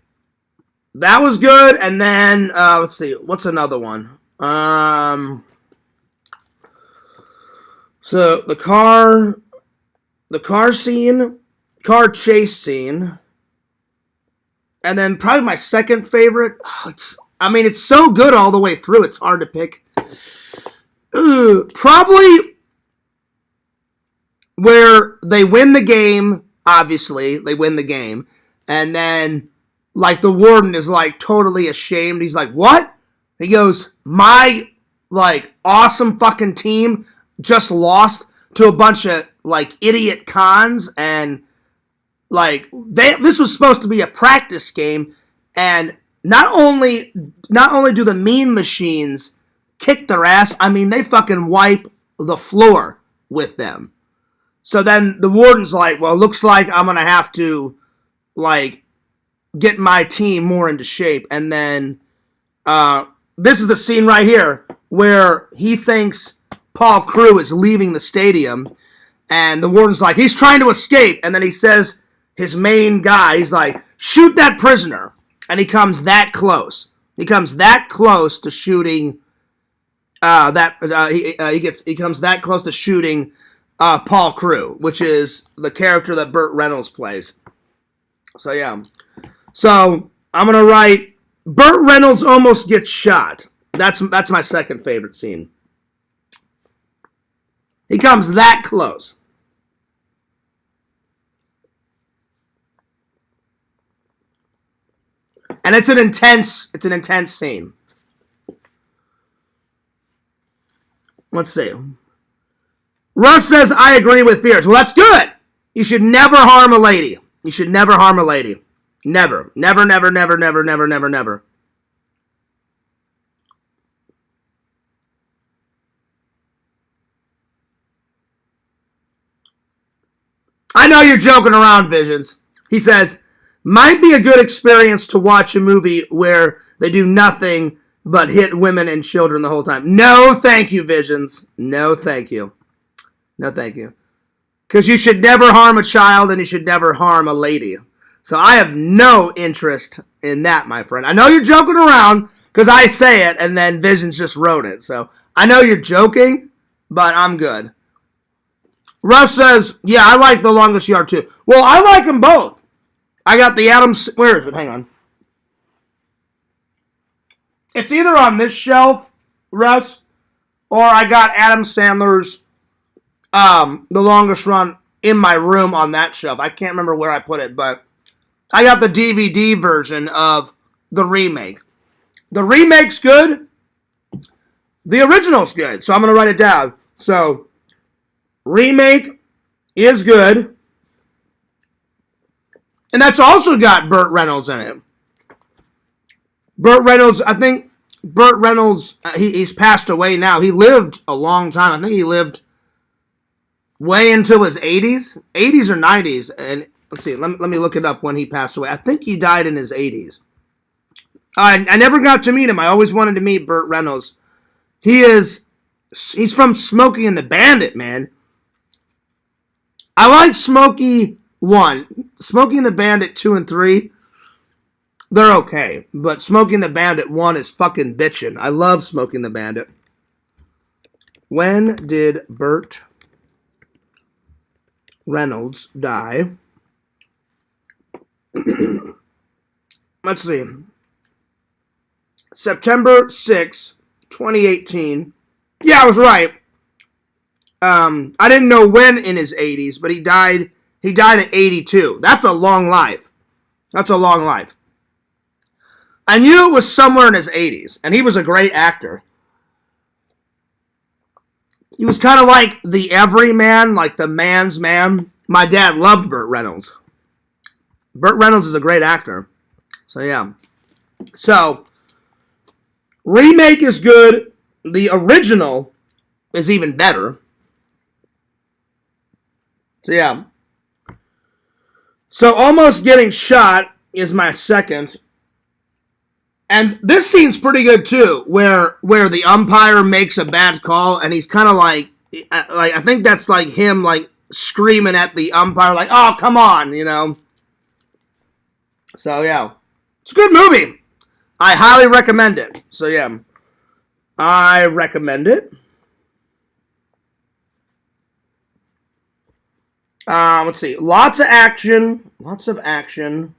That was good. And then, let's see. What's another one? So, the car scene, car chase scene. And then probably my second favorite. It's so good all the way through. It's hard to pick. Probably where they win the game, obviously. They win the game. And then, like, the warden is, like, totally ashamed. He's like, what? He goes, my, like, awesome fucking team just lost to a bunch of, like, idiot cons. And, like, this was supposed to be a practice game. And not only do the mean machines kick their ass, I mean, they fucking wipe the floor with them. So then the warden's like, well, looks like I'm going to have to, like, get my team more into shape. And then this is the scene right here where he thinks Paul Crewe is leaving the stadium. And the warden's like, he's trying to escape. And then he says, his main guy, he's like, shoot that prisoner. And he comes that close. He comes that close to shooting He comes that close to shooting Paul Crewe, which is the character that Burt Reynolds plays. So yeah. So I'm gonna write Burt Reynolds almost gets shot. That's my second favorite scene. He comes that close. And it's an intense scene. Let's see. Russ says, I agree with Fierce. Well, that's good. You should never harm a lady. You should never harm a lady. Never. Never, never, never, never, never, never, never. I know you're joking around, Visions. He says, might be a good experience to watch a movie where they do nothing but hit women and children the whole time. No, thank you, Visions. No, thank you. No, thank you. Because you should never harm a child and you should never harm a lady. So I have no interest in that, my friend. I know you're joking around because I say it and then Visions just wrote it. So I know you're joking, but I'm good. Russ says, yeah, I like The Longest Yard too. Well, I like them both. I got the Adams... Where is it? Hang on. It's either on this shelf, Russ, or I got Adam Sandler's The Longest Run in my room on that shelf. I can't remember where I put it, but I got the DVD version of the remake. The remake's good. The original's good, so I'm going to write it down. So, remake is good. And that's also got Burt Reynolds in it. Burt Reynolds, I think Burt Reynolds, he's passed away now. He lived a long time. I think he lived way into his 80s. 80s or 90s. And let's see, let me look it up when he passed away. I think he died in his 80s. I never got to meet him. I always wanted to meet Burt Reynolds. He's from Smokey and the Bandit, man. I like Smokey 1. Smokey and the Bandit 2 and 3, they're okay. But Smokey and the Bandit 1 is fucking bitchin'. I love Smokey and the Bandit. When did Burt Reynolds die? Let's see. September 6, 2018. Yeah, I was right. I didn't know when in his 80s, but he died at 82. That's a long life. That's a long life. I knew it was somewhere in his 80s, and he was a great actor. He was kind of like the everyman, like the man's man. My dad loved Burt Reynolds. Burt Reynolds is a great actor. So, yeah. So, remake is good. The original is even better. So, yeah. So, almost getting shot is my second. And this scene's pretty good, too, where the umpire makes a bad call, and he's kind of like, I think that's like him, like, screaming at the umpire, like, oh, come on, you know. So, yeah. It's a good movie. I highly recommend it. So, yeah. I recommend it. Let's see. Lots of action. Lots of action.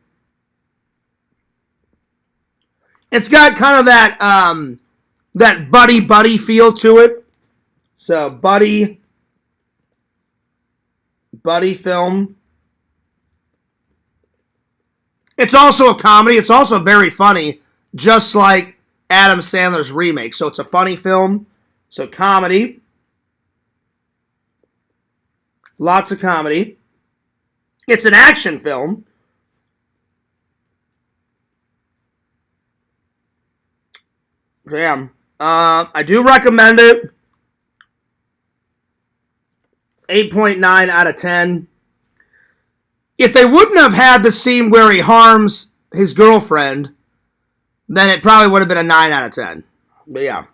It's got kind of that buddy feel to it. So, buddy film. It's also a comedy. It's also very funny, just like Adam Sandler's remake. So, it's a funny film. So, comedy. Lots of comedy. It's an action film. Damn. I do recommend it. 8.9 out of 10. If they wouldn't have had the scene where he harms his girlfriend, then it probably would have been a 9 out of 10. But yeah.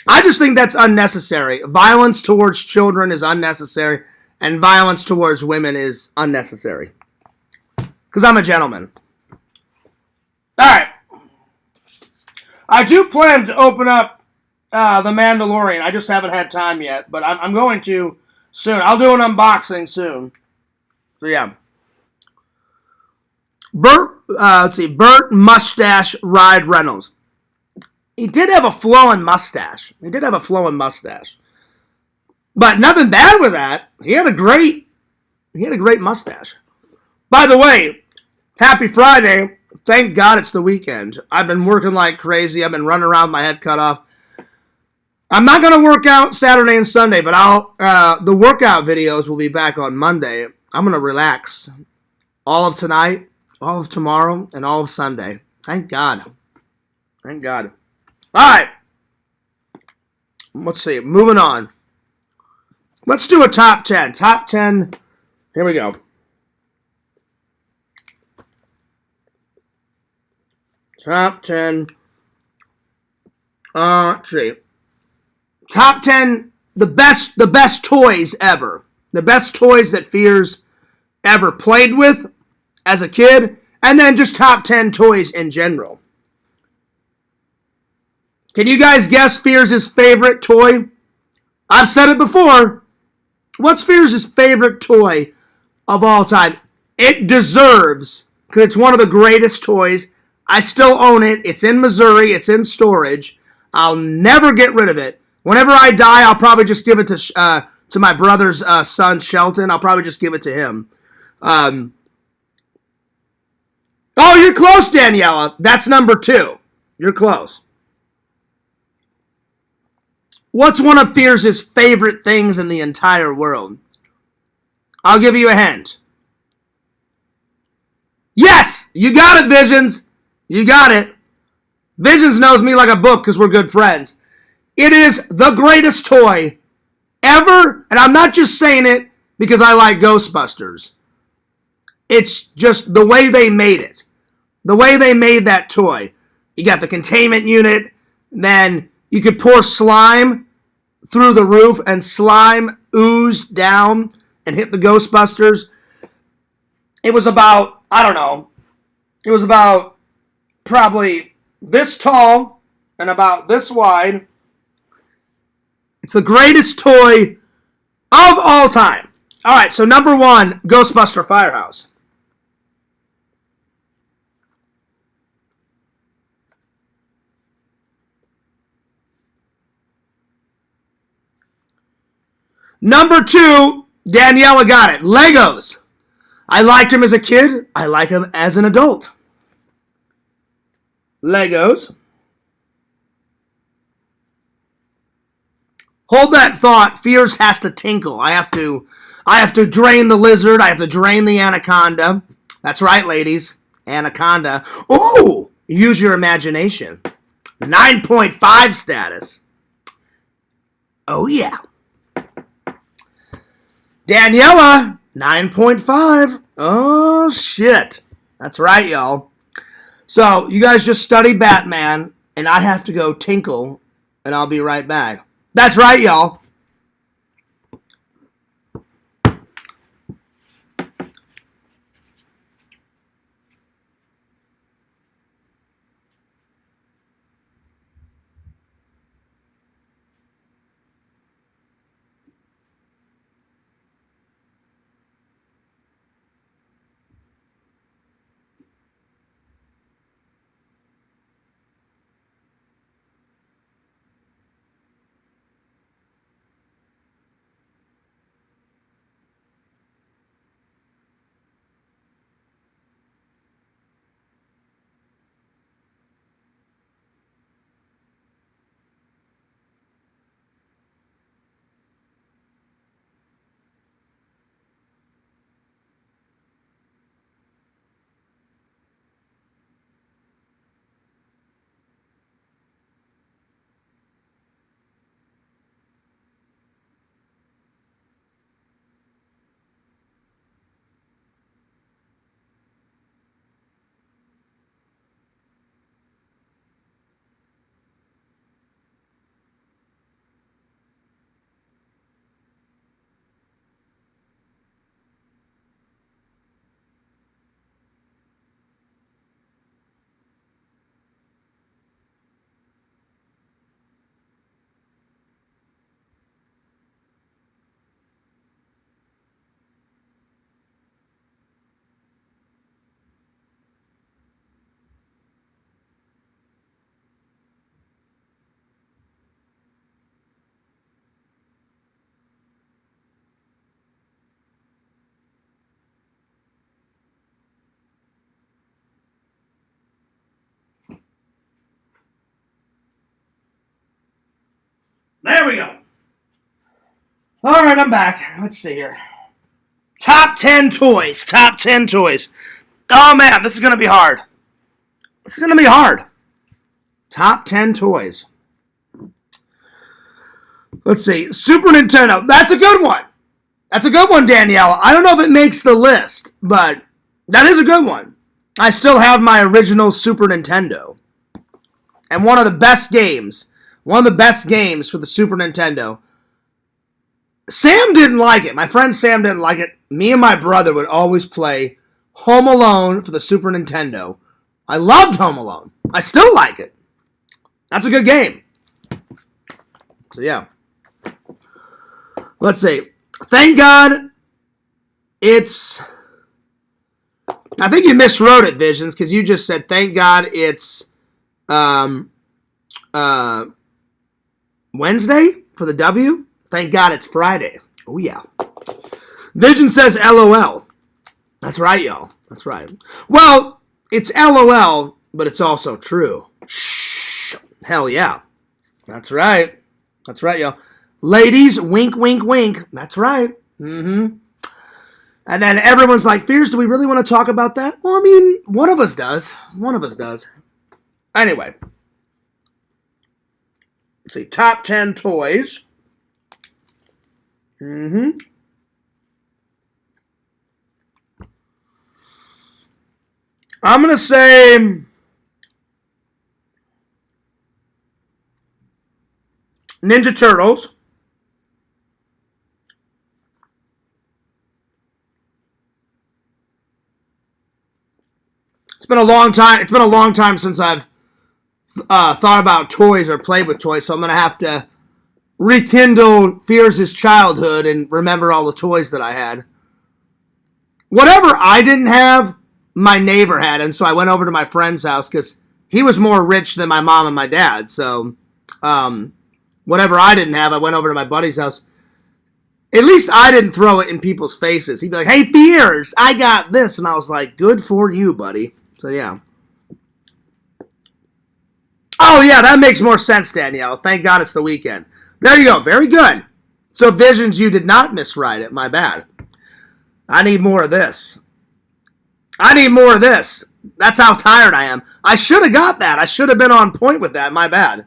I just think that's unnecessary. Violence towards children is unnecessary, and violence towards women is unnecessary. Because I'm a gentleman. Alright. I do plan to open up The Mandalorian. I just haven't had time yet, but I'm going to soon. I'll do an unboxing soon. So yeah. Burt Mustache Ride Reynolds. He did have a flowing mustache. But nothing bad with that. He had a great mustache. By the way, happy Friday. Thank God it's the weekend. I've been working like crazy. I've been running around with my head cut off. I'm not going to work out Saturday and Sunday, but the workout videos will be back on Monday. I'm going to relax all of tonight, all of tomorrow, and all of Sunday. Thank God. All right. Let's see. Moving on. Let's do a top 10. Top 10. Here we go. Top 10. Let's see. Top 10, the best toys ever. The best toys that Fears ever played with as a kid. And then just top 10 toys in general. Can you guys guess Fears' favorite toy? I've said it before. What's Fears' favorite toy of all time? It deserves, because it's one of the greatest toys. I still own it. It's in Missouri. It's in storage. I'll never get rid of it. Whenever I die, I'll probably just give it to my brother's son, Shelton. I'll probably just give it to him. Oh, you're close, Daniela. That's number 2. You're close. What's one of Fears' favorite things in the entire world? I'll give you a hint. Yes! You got it, Visions. You got it. Visions knows me like a book because we're good friends. It is the greatest toy ever, and I'm not just saying it because I like Ghostbusters. It's just the way they made it. The way they made that toy. You got the containment unit, then you could pour slime through the roof, and slime oozed down and hit the Ghostbusters. It was about, I don't know, it was about probably this tall and about this wide. It's the greatest toy of all time. All right, so number 1, Ghostbuster Firehouse. Number 2, Daniela got it. Legos. I liked him as a kid. I like him as an adult. Legos. Hold that thought. Fears has to tinkle. I have to drain the lizard. I have to drain the anaconda. That's right, ladies. Anaconda. Ooh! Use your imagination. 9.5 status. Oh, yeah. Daniela, 9.5. Oh, shit. That's right, y'all. So, you guys just study Batman, and I have to go tinkle, and I'll be right back. That's right, y'all. There we go. All right, I'm back. Let's see here. Top 10 toys. Top 10 toys. Oh, man, this is going to be hard. This is going to be hard. Top 10 toys. Let's see. Super Nintendo. That's a good one. That's a good one, Danielle. I don't know if it makes the list, but that is a good one. I still have my original Super Nintendo. And one of the best games for the Super Nintendo. Sam didn't like it. My friend Sam didn't like it. Me and my brother would always play Home Alone for the Super Nintendo. I loved Home Alone. I still like it. That's a good game. So, yeah. Let's see. Thank God it's... I think you miswrote it, Visions, because you just said, thank God it's Wednesday for the W. Thank God it's Friday. Oh, yeah. Vision says LOL. That's right, y'all. That's right. Well, it's LOL, but it's also true. Shh. Hell yeah. That's right. That's right, y'all. Ladies, wink, wink, wink. That's right. Mm-hmm. And then everyone's like, Fears, do we really want to talk about that? Well, I mean, one of us does. One of us does. Anyway. Let's see. Top 10 toys. Mm-hmm. I'm going to say... Ninja Turtles. It's been a long time. It's been a long time since I've thought about toys or played with toys, so I'm going to have to rekindle Fears' childhood and remember all the toys that I had. Whatever I didn't have, my neighbor had, and so I went over to my friend's house because he was more rich than my mom and my dad, so whatever I didn't have, I went over to my buddy's house. At least I didn't throw it in people's faces. He'd be like, hey, Fears, I got this. And I was like, good for you, buddy. So, yeah. Oh, yeah, that makes more sense, Danielle. Thank God it's the weekend. There you go. Very good. So, Visions, you did not miswrite it. My bad. I need more of this. I need more of this. That's how tired I am. I should have got that. I should have been on point with that. My bad.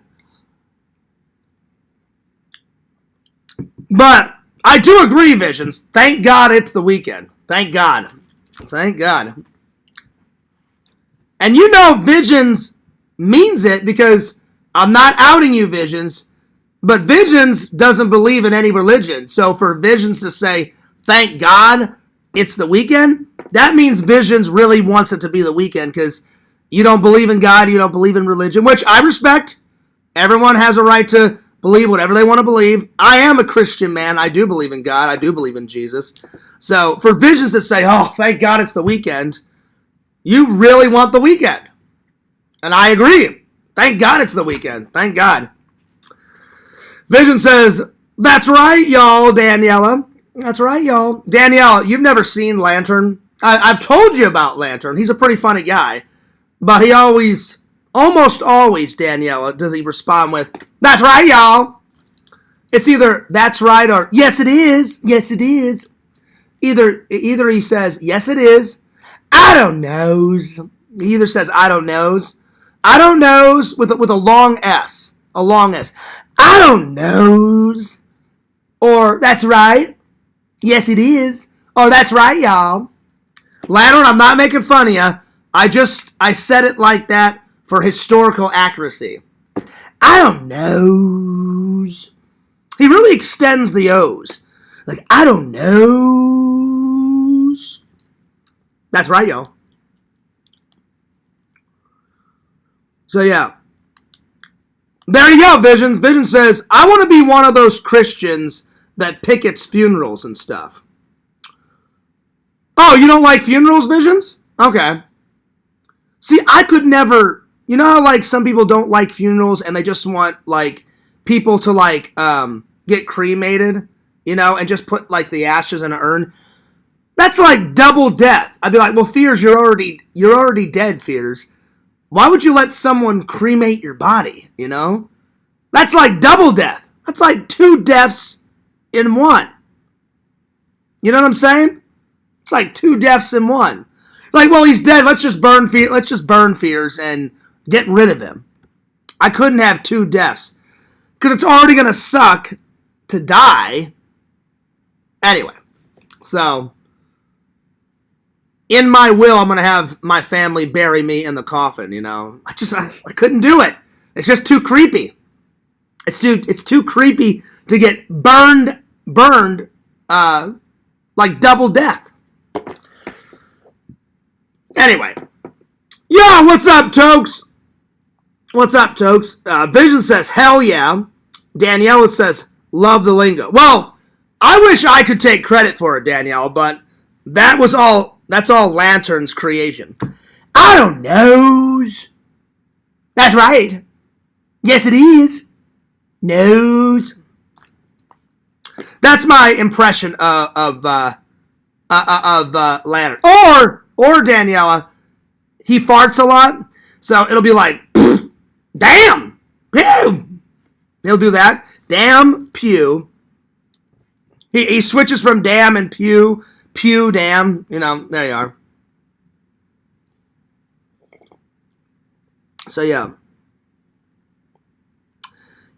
But I do agree, Visions. Thank God it's the weekend. Thank God. Thank God. And you know Visions means it because I'm not outing you, Visions, but Visions doesn't believe in any religion. So for Visions to say, thank God it's the weekend, that means Visions really wants it to be the weekend because you don't believe in God, you don't believe in religion, which I respect. Everyone has a right to believe whatever they want to believe. I am a Christian man. I do believe in God. I do believe in Jesus. So for Visions to say, oh, thank God it's the weekend, you really want the weekend. And I agree. Thank God it's the weekend. Thank God. Vision says, that's right, y'all, Daniela. That's right, y'all. Danielle, you've never seen Lantern. I've told you about Lantern. He's a pretty funny guy. But he almost always, Daniela, does he respond with, that's right, y'all. It's either that's right or yes, it is. Yes, it is. Either he says, yes, it is. I don't knows. He either says, I don't knows. I don't knows with a long S. A long S. I don't knows. Or that's right. Yes, it is. Or that's right, y'all. Lantern, I'm not making fun of you. I said it like that for historical accuracy. I don't knows. He really extends the O's. Like, I don't knows. That's right, y'all. So, yeah. There you go, Visions. Vision says, I want to be one of those Christians that pickets funerals and stuff. Oh, you don't like funerals, Visions? Okay. See, I could never... You know how, like, some people don't like funerals and they just want, like, people to, like, get cremated, you know, and just put, like, the ashes in an urn? That's like double death. I'd be like, well, Fears, you're already dead, Fears. Why would you let someone cremate your body, you know? That's like double death. That's like 2 deaths in one. You know what I'm saying? It's like 2 deaths in one. Like, well, he's dead. Let's just burn Fears and get rid of him. I couldn't have 2 deaths because it's already gonna suck to die. Anyway, so in my will, I'm gonna have my family bury me in the coffin. You know, I couldn't do it. It's just too creepy. It's too creepy to get burned, like double death. Anyway, yeah, what's up, Tokes? What's up, Tokes? Vision says, hell yeah. Daniela says, love the lingo. Well, I wish I could take credit for it, Danielle, but that's all Lantern's creation. I don't know. That's right. Yes, it is. Nose. That's my impression of Lantern. Or Daniela, he farts a lot, so it'll be like, damn, pew. He'll do that. Damn, pew. He switches from damn and pew, damn. You know, there you are. So, yeah.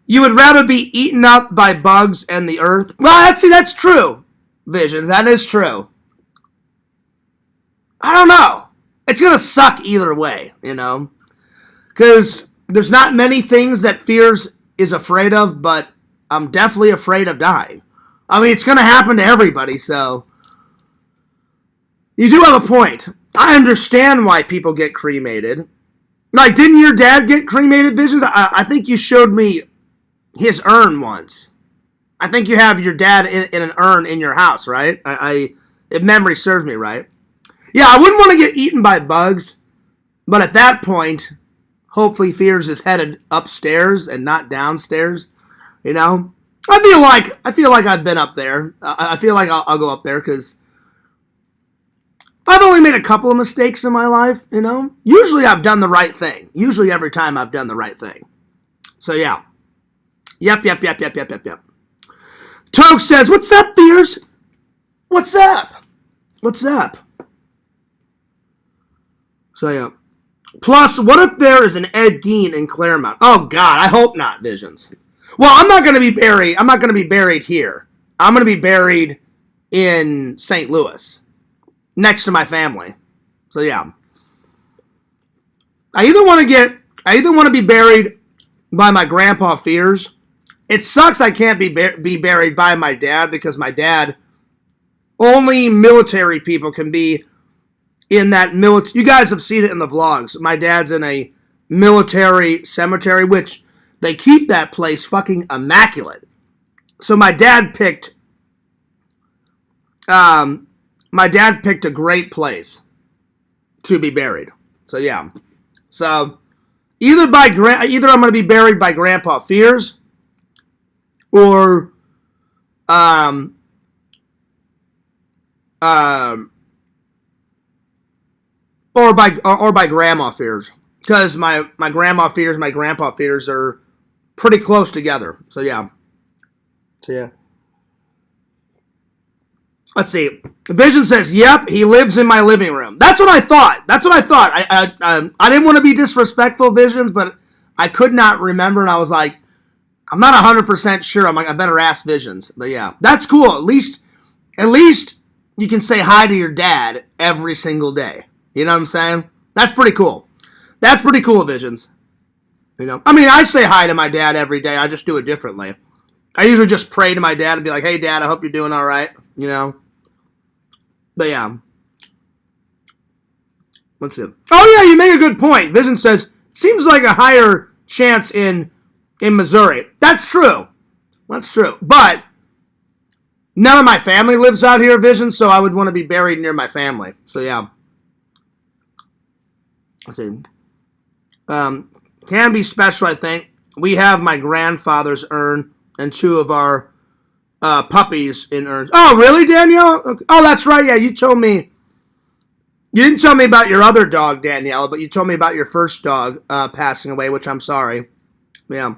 You would rather be eaten up by bugs and the earth? Well, that's true, Visions. That is true. I don't know. It's going to suck either way, you know? Because there's not many things that Fears is afraid of, but I'm definitely afraid of dying. I mean, it's going to happen to everybody, so... You do have a point. I understand why people get cremated. Like, didn't your dad get cremated, Visions? I think you showed me his urn once. I think you have your dad in an urn in your house, right? If memory serves me right. Yeah, I wouldn't want to get eaten by bugs, but at that point, hopefully Fears is headed upstairs and not downstairs. You know, I feel like I've been up there. I feel like I'll go up there because I've only made a couple of mistakes in my life. You know, usually I've done the right thing. Usually every time I've done the right thing. So yeah, yep. Toke says, "What's up, Fears? What's up? What's up?" So, yeah. Plus, what if there is an Ed Gein in Claremont? Oh, God, I hope not, Visions. Well, I'm not going to be buried here. I'm going to be buried in St. Louis, next to my family. So, yeah. I either want to be buried by my grandpa Fears. It sucks I can't be buried by my dad because my dad, only military people can be in that military. You guys have seen it in the vlogs. My dad's in a military cemetery, which they keep that place fucking immaculate. So my dad picked a great place to be buried. So yeah. So either I'm going to be buried by Grandpa Fears or by Grandma Fears, because my Grandma Fears, my Grandpa Fears are pretty close together. So yeah. Let's see. Vision says, "Yep, he lives in my living room." That's what I thought. I didn't want to be disrespectful, Visions, but I could not remember, and I was like, I'm not 100% sure. I'm like, I better ask Visions. But yeah, that's cool. At least you can say hi to your dad every single day. You know what I'm saying? That's pretty cool. That's pretty cool, Visions. You know, I mean, I say hi to my dad every day. I just do it differently. I usually just pray to my dad and be like, "Hey, Dad, I hope you're doing all right." You know? But yeah. Let's see. Oh, yeah, you make a good point. Vision says, seems like a higher chance in Missouri. That's true. But none of my family lives out here, Vision, so I would want to be buried near my family. So, yeah. Let's see. Can be special, I think. We have my grandfather's urn and 2 of our puppies in urns. Oh, really, Danielle? Oh, that's right. Yeah, you told me. You didn't tell me about your other dog, Danielle, but you told me about your first dog passing away, which I'm sorry. Yeah.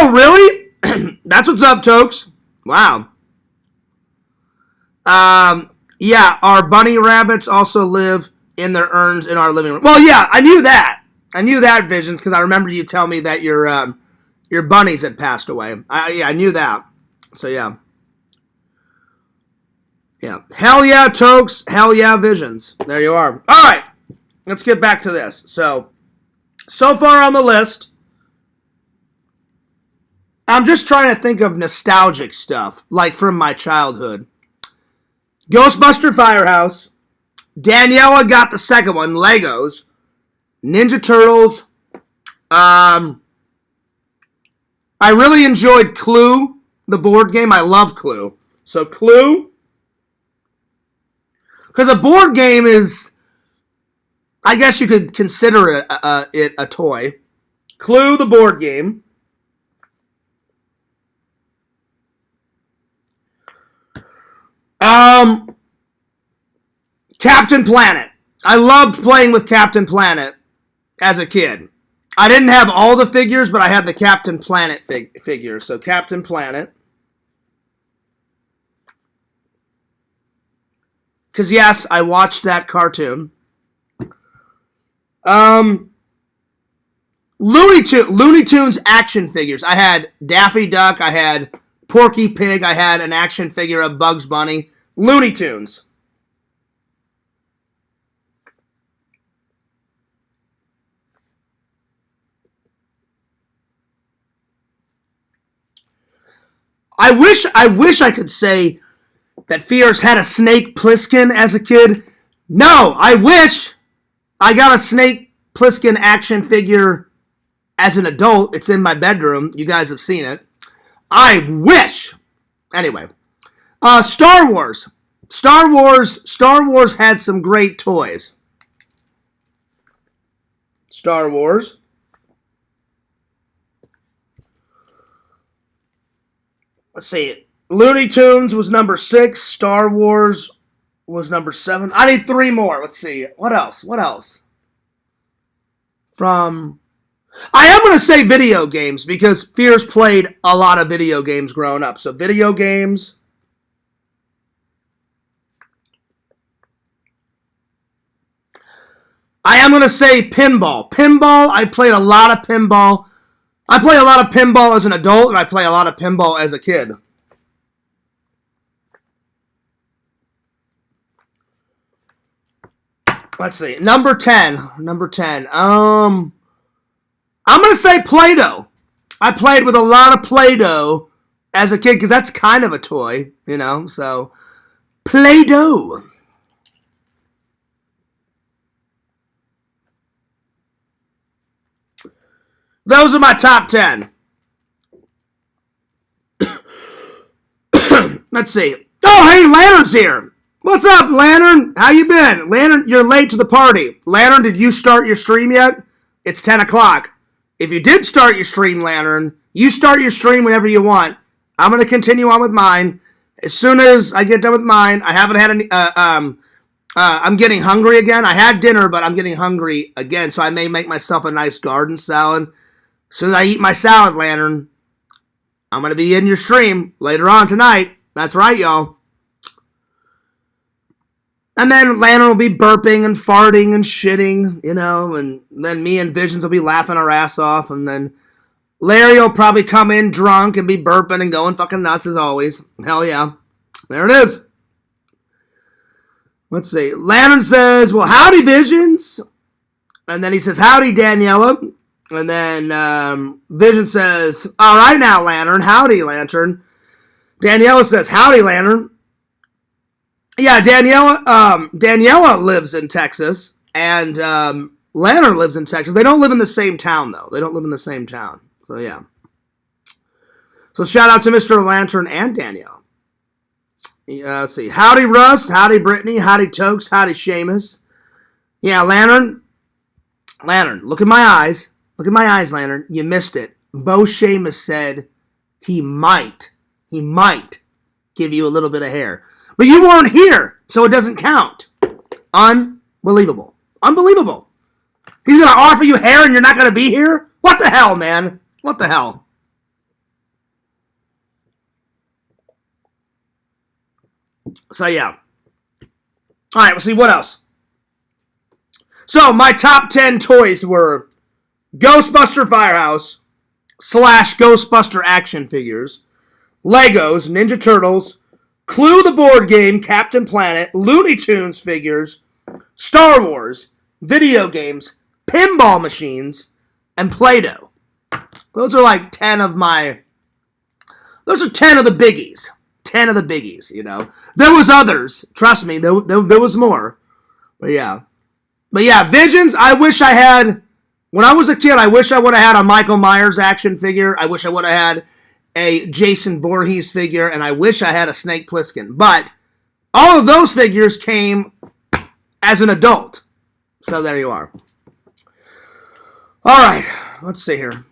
Oh, really? That's what's up, Tokes. Wow. Yeah, our bunny rabbits also live in their urns in our living room. Well, yeah, I knew that. I knew that, Visions, because I remember you tell me that your bunnies had passed away. Yeah, I knew that. So, yeah. Yeah. Hell yeah, Tokes. Hell yeah, Visions. There you are. All right. Let's get back to this. So far on the list, I'm just trying to think of nostalgic stuff, like from my childhood. Ghostbuster Firehouse. Daniela got the second one, Legos. Ninja Turtles. I really enjoyed Clue, the board game. I love Clue. So Clue. Because a board game is, I guess you could consider it a toy. Clue, the board game. Captain Planet. I loved playing with Captain Planet as a kid. I didn't have all the figures, but I had the Captain Planet figures. So Captain Planet. Because, yes, I watched that cartoon. Looney Tunes action figures. I had Daffy Duck. I had Porky Pig. I had an action figure of Bugs Bunny. Looney Tunes. I wish I could say that Fierce had a Snake Plissken as a kid. No, I wish I got a Snake Plissken action figure as an adult. It's in my bedroom. You guys have seen it. I wish. Anyway, Star Wars. Star Wars had some great toys. Star Wars. Let's see. Looney Tunes was number 6. Star Wars was number 7. I need 3 more. Let's see. What else? I am going to say video games because Fierce played a lot of video games growing up. So video games. I am going to say pinball. Pinball, I played a lot of pinball. I play a lot of pinball as an adult, and I play a lot of pinball as a kid. Let's see. Number 10. I'm going to say Play-Doh. I played with a lot of Play-Doh as a kid, because that's kind of a toy, you know, so Play-Doh. Those are my top 10. Let's see. Oh, hey, Lantern's here. What's up, Lantern? How you been? Lantern, you're late to the party. Lantern, did you start your stream yet? It's 10 o'clock. If you did start your stream, Lantern, you start your stream whenever you want. I'm going to continue on with mine. As soon as I get done with mine, I haven't had any... I'm getting hungry again. I had dinner, but I'm getting hungry again, so I may make myself a nice garden salad. As soon as I eat my salad, Lantern, I'm going to be in your stream later on tonight. That's right, y'all. And then Lantern will be burping and farting and shitting, you know, and then me and Visions will be laughing our ass off, and then Larry will probably come in drunk and be burping and going fucking nuts as always. Hell yeah. There it is. Let's see. Lantern says, well, howdy, Visions. And then he says, howdy, Daniela. And then Vision says, all right now, Lantern. Howdy, Lantern. Daniela says, howdy, Lantern. Yeah, Daniela lives in Texas, and Lantern lives in Texas. They don't live in the same town, though. They don't live in the same town. So, yeah. So, shout out to Mr. Lantern and Danielle. Let's see. Howdy, Russ. Howdy, Brittany. Howdy, Tokes. Howdy, Seamus. Yeah, Lantern. Lantern, look at my eyes. Look at my eyes, Lantern. You missed it. Bo Seamus said he might give you a little bit of hair. But you weren't here, so it doesn't count. Unbelievable. Unbelievable. He's going to offer you hair and you're not going to be here? What the hell, man? What the hell? So, yeah. All right, we'll see what else. So, my top 10 toys were Ghostbuster Firehouse / Ghostbuster action figures, Legos, Ninja Turtles, Clue the board game, Captain Planet, Looney Tunes figures, Star Wars, video games, pinball machines, and Play-Doh. Those are like 10 of my... Those are 10 of the biggies. 10 of the biggies, you know. There was others. Trust me, there was more. But yeah. But yeah, Visions, I wish I had... When I was a kid, I wish I would have had a Michael Myers action figure. I wish I would have had a Jason Voorhees figure. And I wish I had a Snake Plissken. But all of those figures came as an adult. So there you are. All right. Let's see here.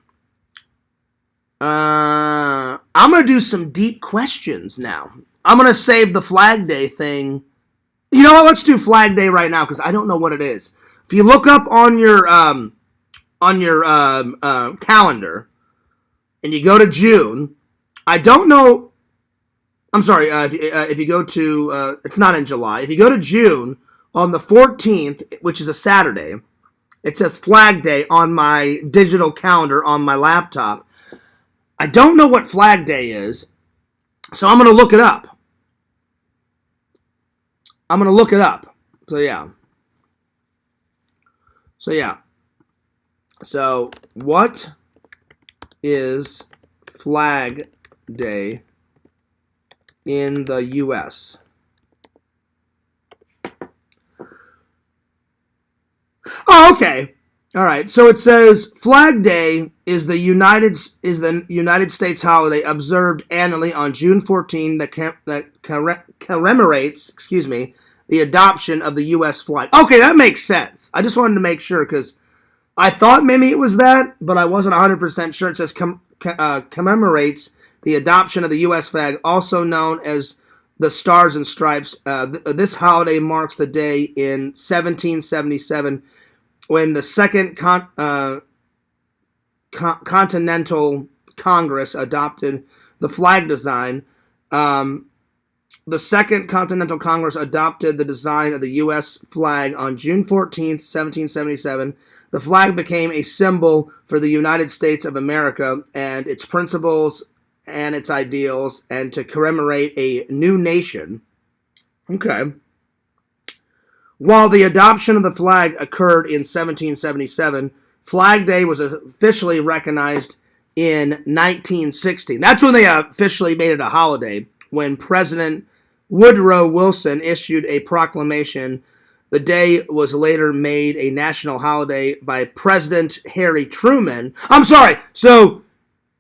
I'm going to do some deep questions now. I'm going to save the Flag Day thing. You know what? Let's do Flag Day right now because I don't know what it is. If you look up on your calendar and you go to June, I don't know. I'm sorry. If you go to, it's not in July. If you go to June on the 14th, which is a Saturday, it says Flag Day on my digital calendar on my laptop. I don't know what Flag Day is, so I'm going to look it up. So, yeah. So, what is Flag Day in the U.S.? Oh, okay. All right. So it says Flag Day is the United States holiday observed annually on June 14 that commemorates, the adoption of the U.S. flag. Okay, that makes sense. I just wanted to make sure because I thought maybe it was that, but I wasn't 100% sure. It says commemorates the adoption of the U.S. flag, also known as the Stars and Stripes. This holiday marks the day in 1777 when the Second Continental Congress adopted the flag design. The Second Continental Congress adopted the design of the U.S. flag on June 14th, 1777. The flag became a symbol for the United States of America and its principles and its ideals, and to commemorate a new nation. Okay. While the adoption of the flag occurred in 1777, Flag Day was officially recognized in 1960. That's when they officially made it a holiday, when President Woodrow Wilson issued a proclamation. The day was later made a national holiday by President Harry Truman. I'm sorry, so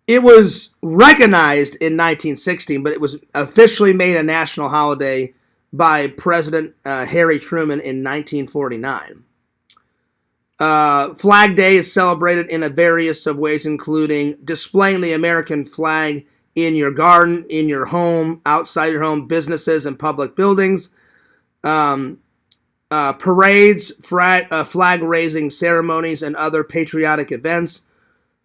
it was recognized in 1916, but it was officially made a national holiday by President Harry Truman in 1949. Flag Day is celebrated in a various of ways, including displaying the American flag in your garden, in your home, outside your home, businesses, and public buildings. Parades, flag-raising ceremonies, and other patriotic events.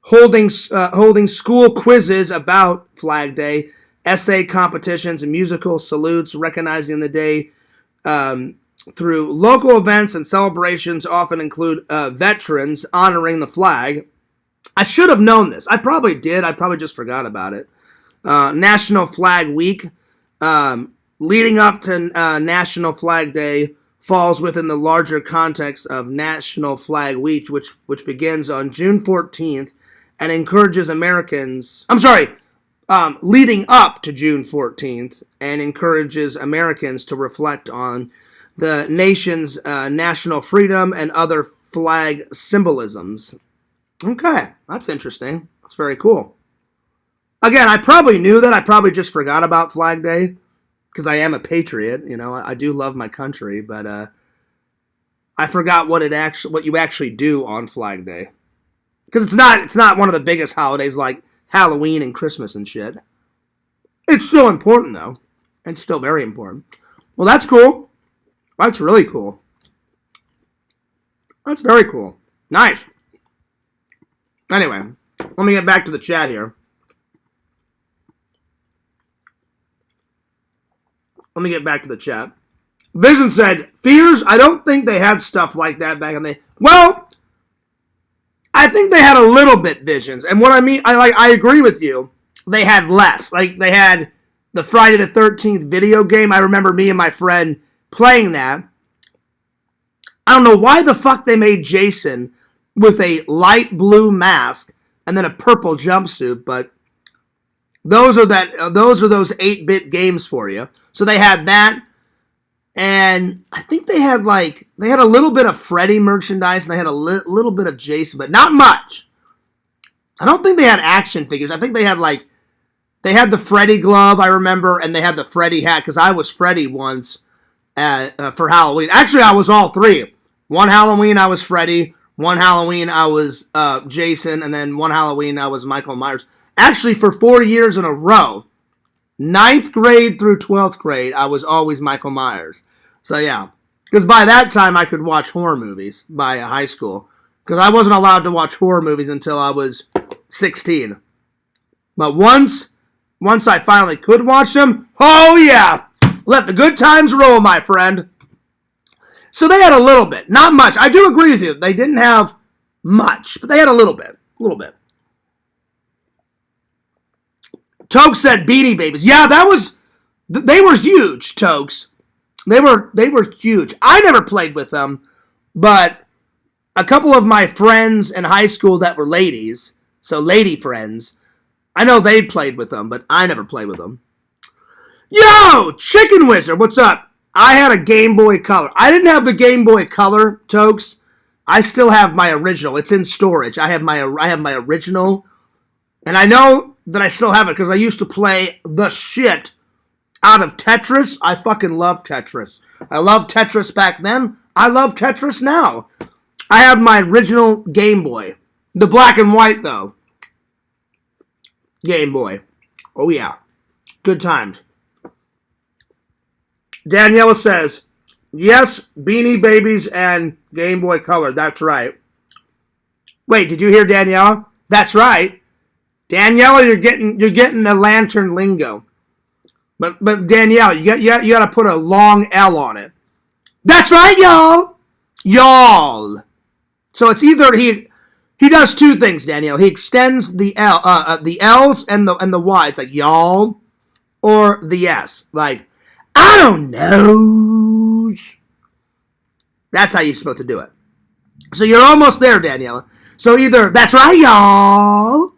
Holding school quizzes about Flag Day, essay competitions, and musical salutes, recognizing the day through local events and celebrations often include veterans honoring the flag. I should have known this. I probably did. I probably just forgot about it. National Flag Week, leading up to National Flag Day, falls within the larger context of National Flag Week, which begins on June 14th and encourages Americans... leading up to June 14th and encourages Americans to reflect on the nation's national freedom and other flag symbolisms. Okay, that's interesting. That's very cool. Again, I probably knew that. I probably just forgot about Flag Day because I am a patriot. You know, I do love my country, but I forgot what you actually do on Flag Day, because it's not one of the biggest holidays like Halloween and Christmas and shit. It's still important though. It's still very important. Well, that's cool. That's really cool. That's very cool. Nice. Anyway, let me get back to the chat here. let me get back to the chat. Vision said, Fears, I don't think they had stuff like that back in the... Well, I think they had a little bit, Visions. And what I mean, I agree with you. They had less. Like, they had the Friday the 13th video game. I remember me and my friend playing that. I don't know why the fuck they made Jason with a light blue mask and then a purple jumpsuit, but those are those 8-bit games for you. So they had that. And I think they had a little bit of Freddy merchandise, and they had a little bit of Jason, but not much. I don't think they had action figures. I think they had they had the Freddy glove, I remember, and they had the Freddy hat, because I was Freddy once for Halloween. Actually, I was all three. One Halloween I was Freddy, one Halloween I was Jason, and then one Halloween I was Michael Myers. Actually, for 4 years in a row, 9th grade through 12th grade, I was always Michael Myers. So, yeah. Because by that time, I could watch horror movies by high school. Because I wasn't allowed to watch horror movies until I was 16. But once I finally could watch them, oh, yeah. Let the good times roll, my friend. So they had a little bit. Not much. I do agree with you. They didn't have much. But they had a little bit. A little bit. Tokes said Beanie Babies. Yeah, they were huge, Tokes. They were huge. I never played with them, but a couple of my friends in high school that were ladies, so lady friends, I know they played with them, but I never played with them. Yo, Chicken Wizard, what's up? I had a Game Boy Color. I didn't have the Game Boy Color, Tokes. I still have my original. It's in storage. I have my original, and I know that I still have it because I used to play the shit out of Tetris. I fucking love Tetris. I loved Tetris back then. I love Tetris now. I have my original Game Boy. The black and white, though. Game Boy. Oh, yeah. Good times. Daniela says, yes, Beanie Babies and Game Boy Color. That's right. Wait, did you hear Daniela? That's right. Daniela, you're getting the lantern lingo. But Danielle, you got to put a long L on it. That's right, y'all. Y'all. So it's either he does two things, Danielle. He extends the the L's and the Y. It's like y'all, or the S. Like, I don't know. That's how you're supposed to do it. So you're almost there, Danielle. So either that's right, y'all,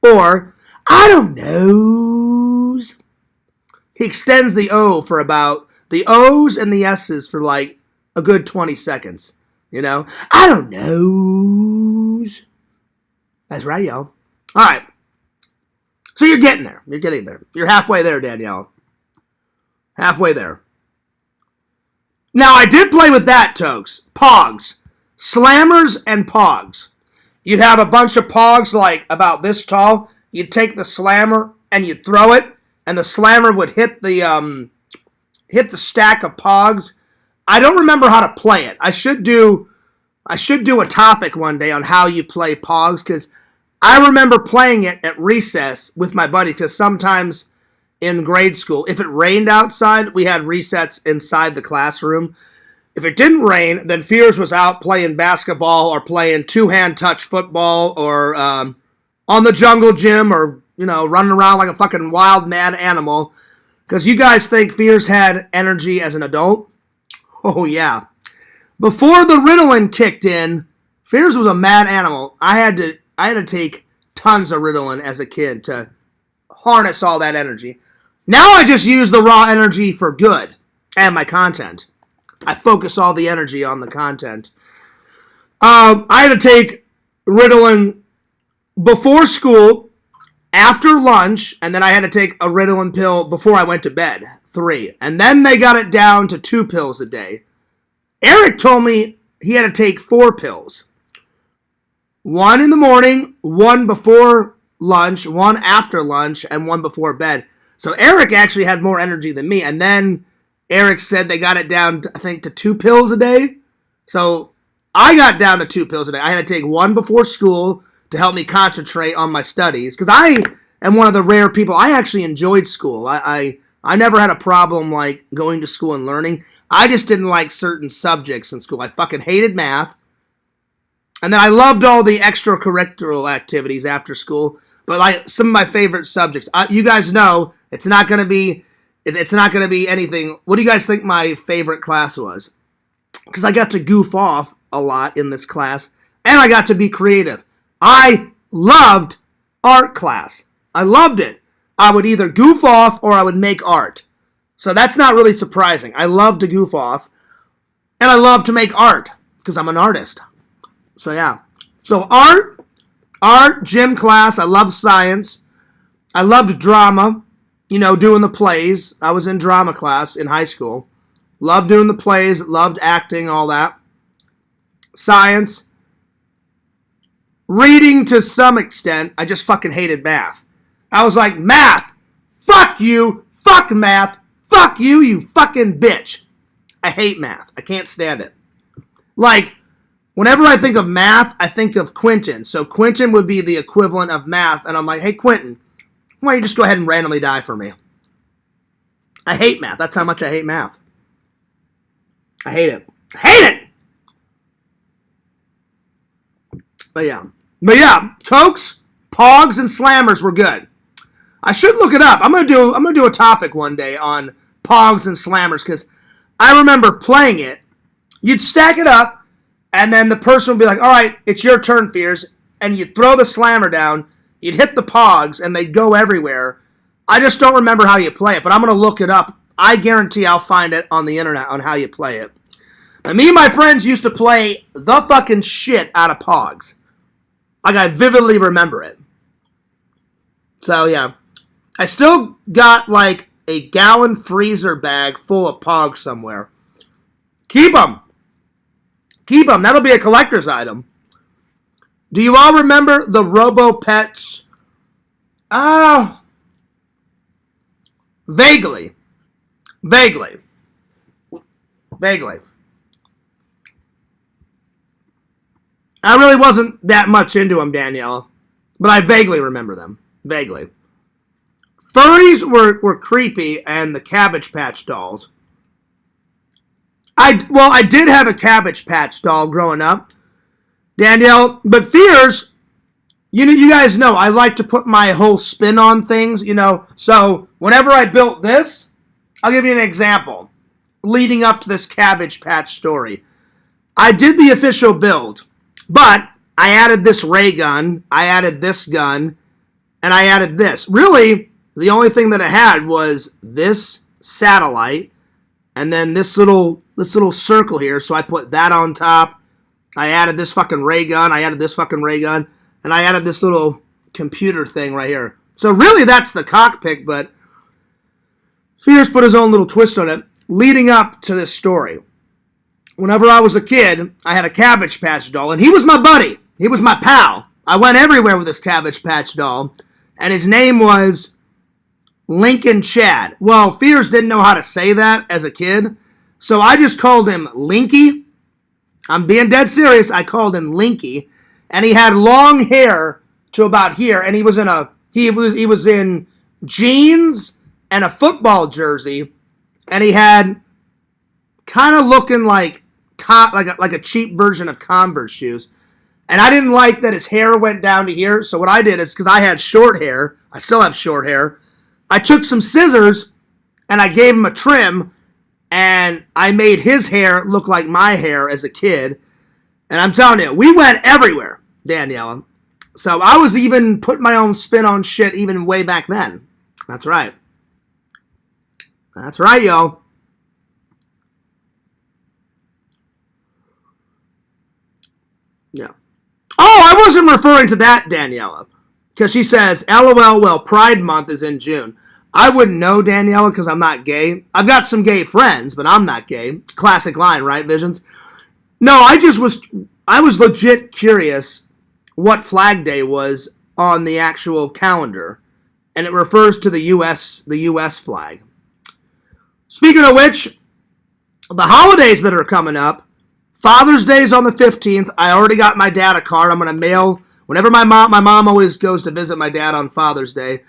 or I don't know. He extends the O for about the O's and the S's for like a good 20 seconds. You know? I don't know. That's right, y'all. All right. So you're getting there. You're getting there. You're halfway there, Danielle. Halfway there. Now, I did play with that, Tokes. Pogs. Slammers and Pogs. You'd have a bunch of Pogs like about this tall. You'd take the slammer and you'd throw it, and the slammer would hit the stack of Pogs. I don't remember how to play it. I should do a topic one day on how you play Pogs, because I remember playing it at recess with my buddy, because sometimes in grade school, if it rained outside, we had resets inside the classroom. If it didn't rain, then Fears was out playing basketball or playing two-hand touch football or on the jungle gym, or, you know, running around like a fucking wild, mad animal. Because you guys think Fears had energy as an adult? Oh, yeah. Before the Ritalin kicked in, Fears was a mad animal. I had to take tons of Ritalin as a kid to harness all that energy. Now I just use the raw energy for good and my content. I focus all the energy on the content. I had to take Ritalin before school, after lunch, and then I had to take a Ritalin pill before I went to bed. 3. And then they got it down to 2 pills a day. Eric told me he had to take 4 pills. 1 in the morning, 1 before lunch, 1 after lunch, and 1 before bed. So Eric actually had more energy than me. And then Eric said they got it down, I think, to 2 pills a day. So I got down to 2 pills a day. I had to take 1 before school to help me concentrate on my studies. Because I am one of the rare people, I actually enjoyed school. I I never had a problem, like, going to school and learning. I just didn't like certain subjects in school. I fucking hated math. And then I loved all the extracurricular activities after school. But, like, some of my favorite subjects, you guys know, it's not going to be anything. What do you guys think my favorite class was? Because I got to goof off a lot in this class. And I got to be creative. I loved art class. I loved it. I would either goof off or I would make art. So that's not really surprising. I love to goof off. And I love to make art. Because I'm an artist. So yeah. So art, gym class. I loved science. I loved drama. You know, doing the plays. I was in drama class in high school. Loved doing the plays. Loved acting, all that. Science. Reading to some extent. I just fucking hated math. I was like, math. Fuck you. Fuck math. Fuck you, you fucking bitch. I hate math. I can't stand it. Like, whenever I think of math, I think of Quentin. So Quentin would be the equivalent of math. And I'm like, hey, Quentin, why don't you just go ahead and randomly die for me? I hate math. That's how much I hate math. I hate it. I hate it! But yeah, tokes, pogs, and slammers were good. I should look it up. I'm gonna do a topic one day on pogs and slammers because I remember playing it. You'd stack it up, and then the person would be like, "All right, it's your turn, Fears," and you'd throw the slammer down. You'd hit the pogs, and they'd go everywhere. I just don't remember how you play it, but I'm gonna look it up. I guarantee I'll find it on the internet on how you play it. Now, me and my friends used to play the fucking shit out of pogs. Like, I vividly remember it. So, yeah. I still got, like, a gallon freezer bag full of pogs somewhere. Keep them. Keep them. That'll be a collector's item. Do you all remember the Robo Pets? Vaguely. Vaguely. I really wasn't that much into them, Danielle. But I vaguely remember them. Vaguely. Furries were creepy, and the Cabbage Patch dolls. I did have a Cabbage Patch doll growing up, Danielle. But Fears, you guys know, I like to put my whole spin on things, you know. So whenever I built this, I'll give you an example. Leading up to this Cabbage Patch story. I did the official build, but I added this ray gun, I added this gun, and I added this. Really, the only thing that I had was this satellite, and then this little circle here, so I put that on top. I added this fucking ray gun, I added this fucking ray gun, and I added this little computer thing right here. So really, that's the cockpit, but Fears put his own little twist on it, leading up to this story. Whenever I was a kid, I had a Cabbage Patch doll, and he was my buddy. He was my pal. I went everywhere with this Cabbage Patch doll, and his name was Lincoln Chad. Well, Fears didn't know how to say that as a kid, so I just called him Linky. I'm being dead serious. I called him Linky, and he had long hair to about here, and he was in jeans and a football jersey, and he had kind of looking like a cheap version of Converse shoes. And I didn't like that his hair went down to here. So what I did is, because I had short hair, I still have short hair, I took some scissors and I gave him a trim, and I made his hair look like my hair as a kid. And I'm telling you, we went everywhere, Daniela. So I was even putting my own spin on shit even way back then. That's right. That's right, y'all. Yeah. Oh, I wasn't referring to that, Daniela. Because she says, LOL, well, Pride Month is in June. I wouldn't know, Daniela, because I'm not gay. I've got some gay friends, but I'm not gay. Classic line, right, Visions? No, I was legit curious what Flag Day was on the actual calendar. And it refers to the U.S. flag. Speaking of which, the holidays that are coming up, Father's Day is on the 15th. I already got my dad a card. I'm going to mail, whenever my mom always goes to visit my dad on Father's Day,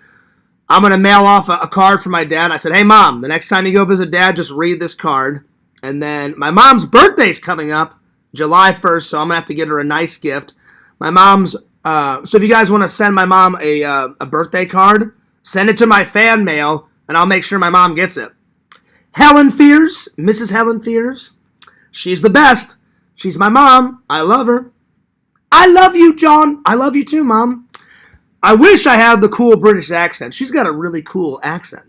I'm going to mail off a card for my dad. I said, hey, Mom, the next time you go visit Dad, just read this card. And then my mom's birthday's coming up, July 1st, so I'm going to have to get her a nice gift. My mom's, so if you guys want to send my mom a birthday card, send it to my fan mail, and I'll make sure my mom gets it. Helen Fears, Mrs. Helen Fears. She's the best. She's my mom. I love her. I love you, John. I love you too, Mom. I wish I had the cool British accent. She's got a really cool accent.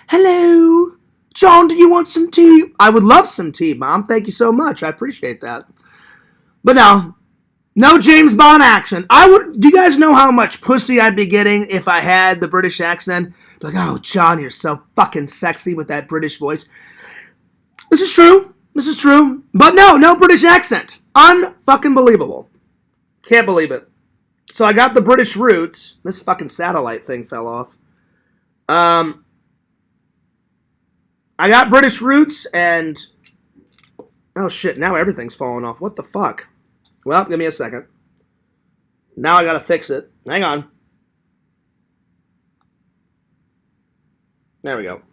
Hello. John, do you want some tea? I would love some tea, Mom. Thank you so much. I appreciate that. But no James Bond action. Do you guys know how much pussy I'd be getting if I had the British accent? Like, oh, John, you're so fucking sexy with that British voice. This is true. This is true. But no British accent. Unfucking believable. Can't believe it. So I got the British roots. This fucking satellite thing fell off. I got British roots and... Oh shit, now everything's falling off. What the fuck? Well, give me a second. Now I gotta fix it. Hang on. There we go.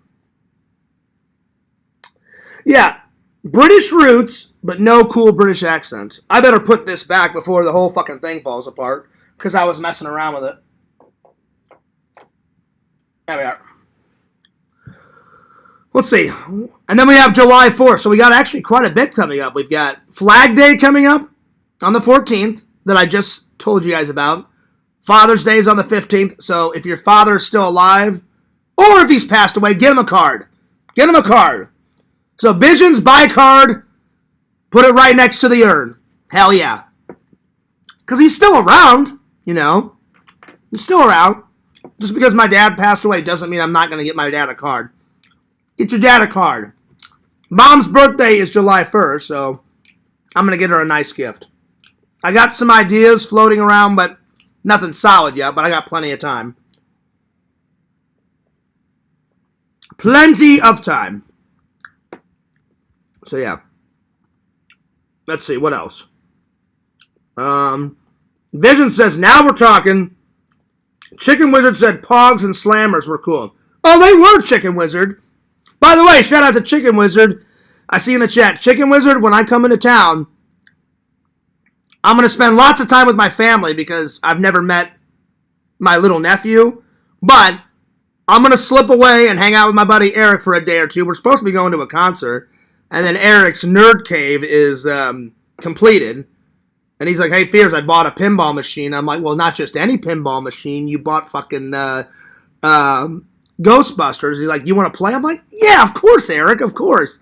Yeah, British roots, but no cool British accent. I better put this back before the whole fucking thing falls apart, because I was messing around with it. There we are. Let's see. And then we have July 4th, so we got actually quite a bit coming up. We've got Flag Day coming up on the 14th that I just told you guys about. Father's Day is on the 15th, so if your father is still alive, or if he's passed away, get him a card. Get him a card. So Visions, buy a card, put it right next to the urn. Hell yeah. Because he's still around, you know. He's still around. Just because my dad passed away doesn't mean I'm not going to get my dad a card. Get your dad a card. Mom's birthday is July 1st, so I'm going to get her a nice gift. I got some ideas floating around, but nothing solid yet, but I got plenty of time. Plenty of time. So yeah. Let's see, what else? Vision says, now we're talking. Chicken Wizard said Pogs and Slammers were cool. Oh, they were, Chicken Wizard. By the way, shout out to Chicken Wizard. I see in the chat, Chicken Wizard, when I come into town, I'm going to spend lots of time with my family because I've never met my little nephew. But I'm going to slip away and hang out with my buddy Eric for a day or two. We're supposed to be going to a concert. And then Eric's Nerd Cave is completed. And he's like, hey, Fears, I bought a pinball machine. I'm like, well, not just any pinball machine. You bought fucking Ghostbusters. He's like, you want to play? I'm like, yeah, of course, Eric, of course.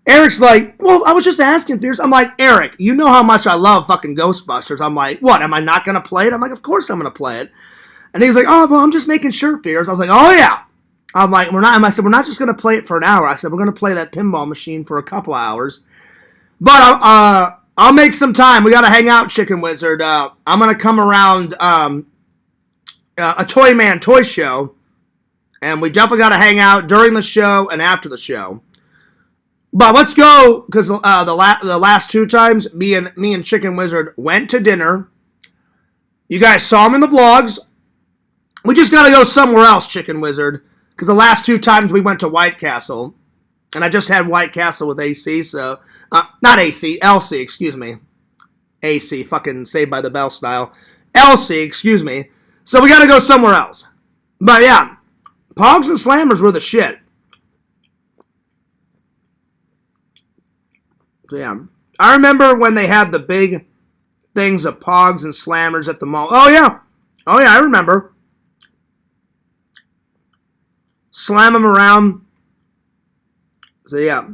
Eric's like, well, I was just asking, Fears. I'm like, Eric, you know how much I love fucking Ghostbusters. I'm like, what, am I not going to play it? I'm like, of course I'm going to play it. And he's like, oh, well, I'm just making sure, Fears. I was like, oh, yeah. I'm like, I said, we're not just going to play it for an hour. I said, we're going to play that pinball machine for a couple hours. But I'll make some time. We got to hang out, Chicken Wizard. I'm going to come around a Toy Man Toy Show. And we definitely got to hang out during the show and after the show. But let's go, because the last two times, me and Chicken Wizard went to dinner. You guys saw him in the vlogs. We just got to go somewhere else, Chicken Wizard. Because the last two times we went to White Castle. And I just had White Castle with AC, so... not AC, LC, excuse me. AC, fucking Saved by the Bell style. LC, excuse me. So we got to go somewhere else. But yeah, Pogs and Slammers were the shit. So yeah. I remember when they had the big things of Pogs and Slammers at the mall. Oh yeah. Oh yeah, I remember. Slam them around. So yeah.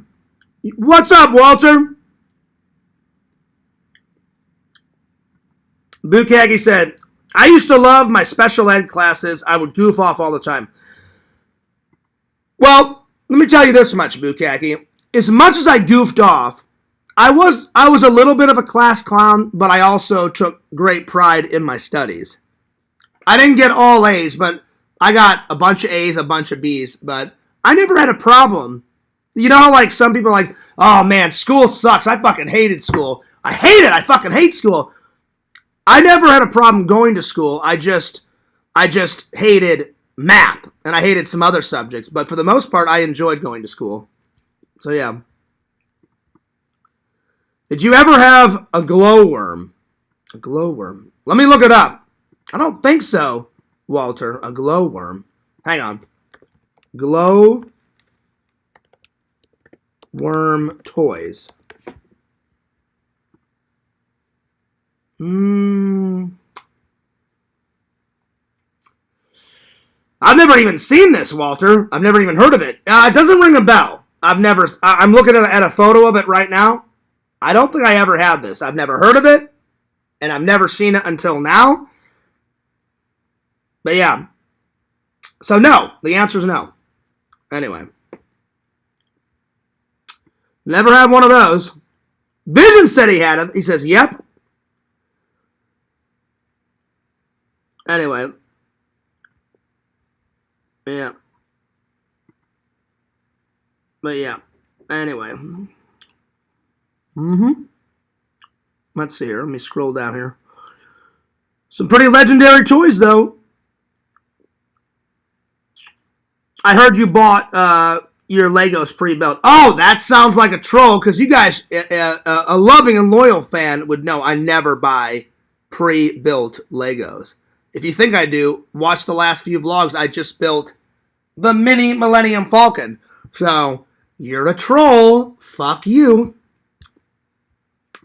What's up, Walter? Bukagi said, I used to love my special ed classes. I would goof off all the time. Well, let me tell you this much, Bukagi. As much as I goofed off, I was a little bit of a class clown, but I also took great pride in my studies. I didn't get all A's, but I got a bunch of A's, a bunch of B's, but I never had a problem. You know how, like, some people are like, oh, man, school sucks. I fucking hated school. I hate it. I fucking hate school. I never had a problem going to school. I just hated math, and I hated some other subjects. But for the most part, I enjoyed going to school. So, yeah. Did you ever have a glowworm? A glowworm. Let me look it up. I don't think so, Walter. A glowworm. Hang on. Glowworm toys. I've never even seen this, Walter. I've never even heard of it. It doesn't ring a bell. I'm looking at a photo of it right now. I don't think I ever had this. I've never heard of it, and I've never seen it until now. But yeah. So no. The answer is no. Anyway. Never had one of those. Vision said he had it. He says, yep. Anyway. Yeah. But yeah. Anyway. Let's see here. Let me scroll down here. Some pretty legendary toys, though. I heard you bought your Legos pre-built. Oh, that sounds like a troll, because you guys, a loving and loyal fan would know I never buy pre-built Legos. If you think I do, watch the last few vlogs. I just built the mini Millennium Falcon. So, you're a troll. Fuck you.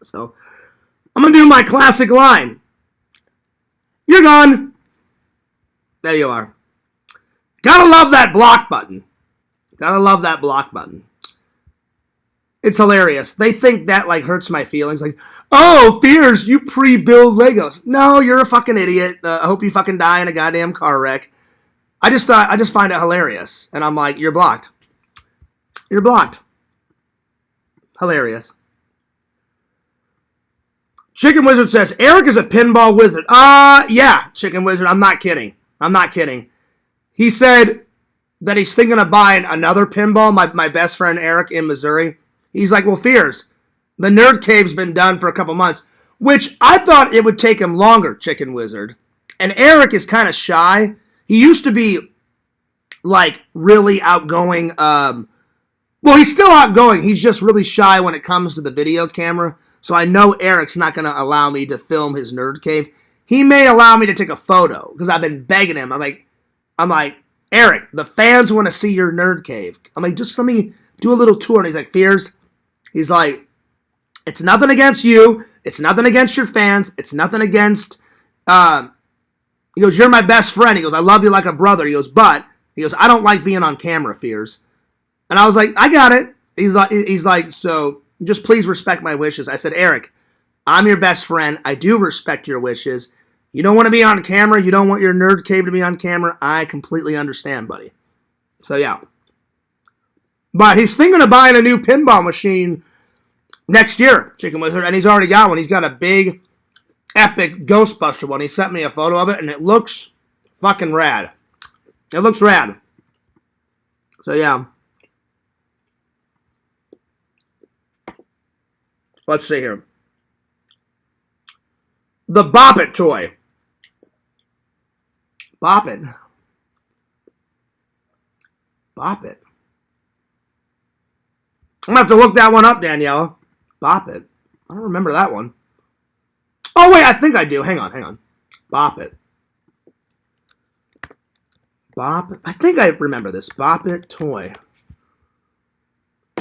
So, I'm going to do my classic line. You're gone. There you are. Gotta love that block button. Gotta love that block button. It's hilarious. They think that like hurts my feelings. Like, oh, Fears, you pre-build Legos. No, you're a fucking idiot. I hope you fucking die in a goddamn car wreck. I just find it hilarious. And I'm like, you're blocked. You're blocked. Hilarious. Chicken Wizard says, Eric is a pinball wizard. Yeah, Chicken Wizard. I'm not kidding. I'm not kidding. He said that he's thinking of buying another pinball. My best friend Eric in Missouri. He's like, well, Fears, the Nerd Cave's been done for a couple months, which I thought it would take him longer, Chicken Wizard. And Eric is kind of shy. He used to be, like, really outgoing. Well, he's still outgoing. He's just really shy when it comes to the video camera. So I know Eric's not going to allow me to film his Nerd Cave. He may allow me to take a photo, because I've been begging him. I'm like, Eric, the fans want to see your Nerd Cave. I'm like, just let me do a little tour. And he's like, Fears. He's like, it's nothing against you. It's nothing against your fans. It's nothing against, he goes, you're my best friend. He goes, I love you like a brother. He goes, I don't like being on camera, Fears. And I was like, I got it. He's like, so just please respect my wishes. I said, Eric, I'm your best friend. I do respect your wishes. You don't want to be on camera. You don't want your Nerd Cave to be on camera. I completely understand, buddy. So, yeah. But he's thinking of buying a new pinball machine next year, Chicken Wizard, and he's already got one. He's got a big, epic Ghostbuster one. He sent me a photo of it, and it looks fucking rad. It looks rad. So, yeah. Let's see here. The Bop It toy. Bop It. Bop It. I'm going to have to look that one up, Daniela. Bop It. I don't remember that one. Oh, wait, I think I do. Hang on. Bop It. Bop It. I think I remember this. Bop It toy.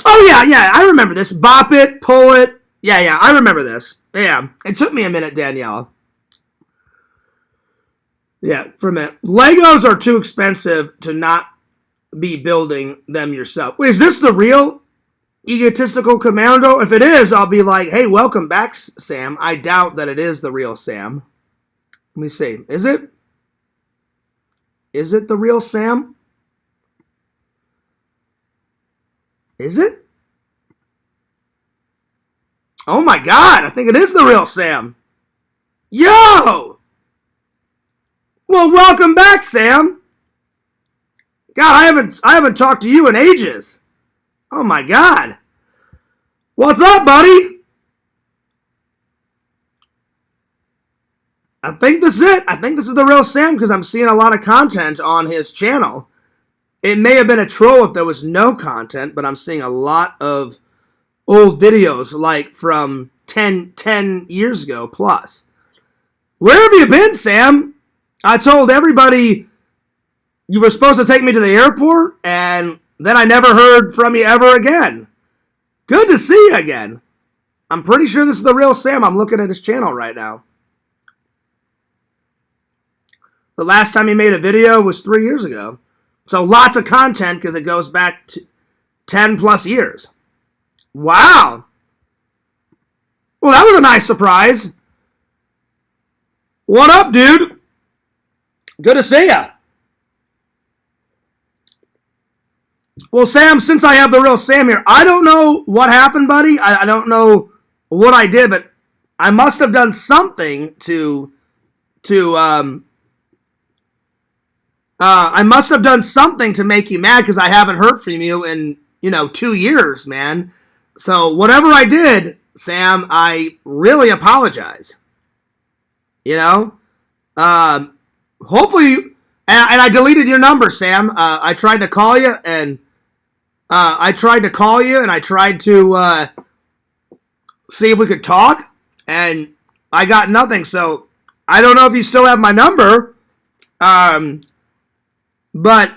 Oh, yeah, I remember this. Bop It, Pull It. Yeah, I remember this. Yeah, it took me a minute, Danielle. Yeah, for a minute. Legos are too expensive to not be building them yourself. Wait, is this the real Egotistical Commando? If it is, I'll be like, hey, welcome back, Sam. I doubt that it is the real Sam. Let me see. Is it? Is it the real Sam? Is it? Oh my God, I think it is the real Sam. Yo! Well, welcome back, Sam. God, I haven't talked to you in ages. Oh my God. What's up, buddy? I think this is it. I think this is the real Sam because I'm seeing a lot of content on his channel. It may have been a troll if there was no content, but I'm seeing a lot of old videos like from 10 years ago plus. Where have you been, Sam? I told everybody you were supposed to take me to the airport, and then I never heard from you ever again. Good to see you again. I'm pretty sure this is the real Sam. I'm looking at his channel right now. The last time he made a video was 3 years ago. So lots of content because it goes back to 10 plus years. Wow. Well, that was a nice surprise. What up, dude? Good to see ya. Well, Sam, since I have the real Sam here, I don't know what happened, buddy. I don't know what I did, but I must have done something I must have done something to make you mad because I haven't heard from you in, 2 years, man. So whatever I did, Sam, I really apologize. Hopefully, and I deleted your number, Sam. I tried to call you, and I tried to see if we could talk, and I got nothing. So I don't know if you still have my number, but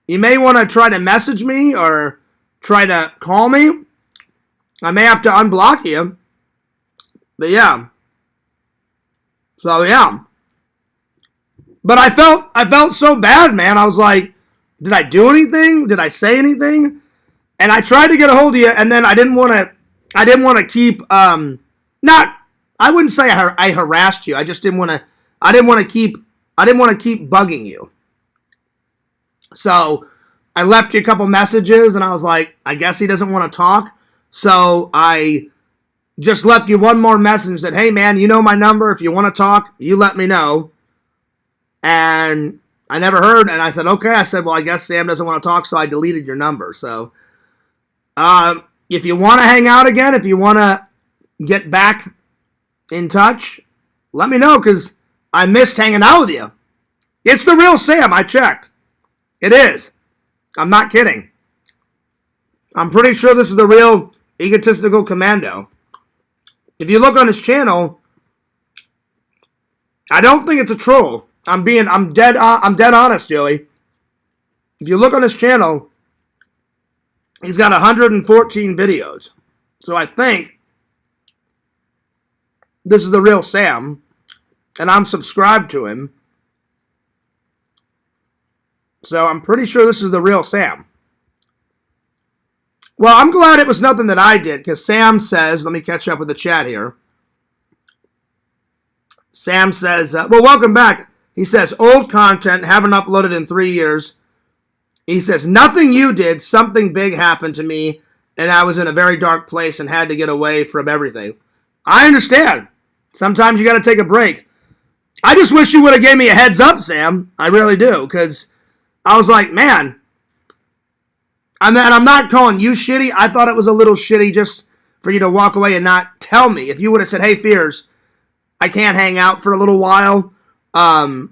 you may want to try to message me or try to call me. I may have to unblock you, but yeah. So yeah. But I felt so bad, man. I was like, did I do anything? Did I say anything? And I tried to get a hold of you, and then I didn't want to keep I wouldn't say I harassed you. I just didn't want to keep bugging you. So I left you a couple messages, and I was like, I guess he doesn't want to talk. So I just left you one more message and said, hey, man, you know my number. If you want to talk, you let me know. And I never heard, and I said, okay. I said, well, I guess Sam doesn't want to talk, so I deleted your number. So if you want to hang out again, if you want to get back in touch, let me know, because I missed hanging out with you. It's the real Sam. I checked. It is. I'm not kidding. I'm pretty sure this is the real Egotistical Commando. If you look on his channel, I don't think it's a troll. I'm dead honest, Joey. If you look on his channel, he's got 114 videos. So I think this is the real Sam, and I'm subscribed to him. So I'm pretty sure this is the real Sam. Well, I'm glad it was nothing that I did, because Sam says, let me catch up with the chat here. Sam says, well, welcome back. He says, old content, haven't uploaded in 3 years. He says, nothing you did, something big happened to me, and I was in a very dark place and had to get away from everything. I understand. Sometimes you got to take a break. I just wish you would have gave me a heads up, Sam. I really do, because I was like, man. And I'm not calling you shitty. I thought it was a little shitty just for you to walk away and not tell me. If you would have said, hey, Fears, I can't hang out for a little while. Something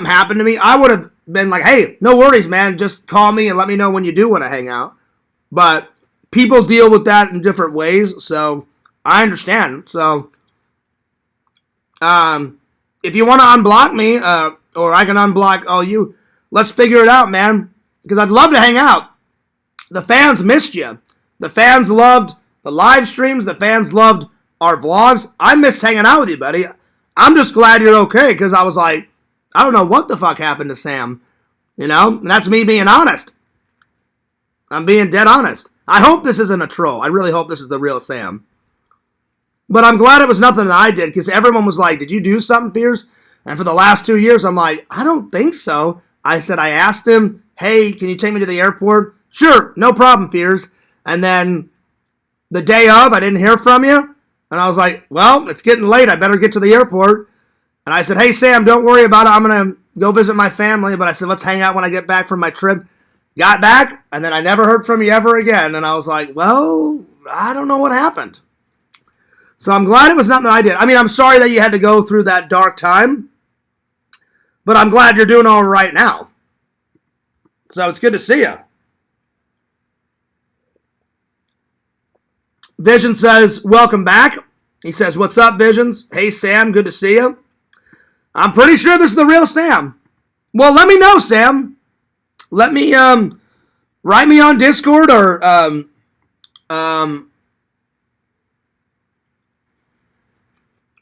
happened to me. I would have been like, hey, no worries, man. Just call me and let me know when you do want to hang out. But people deal with that in different ways, so I understand. So, if you want to unblock me, or I can unblock all you, let's figure it out, man. Because I'd love to hang out. The fans missed you. The fans loved the live streams. The fans loved our vlogs. I missed hanging out with you, buddy. I'm just glad you're okay, because I was like, I don't know what the fuck happened to Sam. And that's me being honest. I'm being dead honest. I hope this isn't a troll. I really hope this is the real Sam. But I'm glad it was nothing that I did, because everyone was like, did you do something, Fears? And for the last 2 years, I'm like, I don't think so. I said, I asked him, hey, can you take me to the airport? Sure, no problem, Fears. And then the day of, I didn't hear from you. And I was like, well, it's getting late. I better get to the airport. And I said, hey, Sam, don't worry about it. I'm going to go visit my family. But I said, let's hang out when I get back from my trip. Got back, and then I never heard from you ever again. And I was like, well, I don't know what happened. So I'm glad it was nothing that I did. I mean, I'm sorry that you had to go through that dark time, but I'm glad you're doing all right now. So it's good to see you. Vision says, welcome back. He says, what's up, Visions? Hey, Sam, good to see you. I'm pretty sure this is the real Sam. Well, let me know, Sam. Let me, write me on Discord or,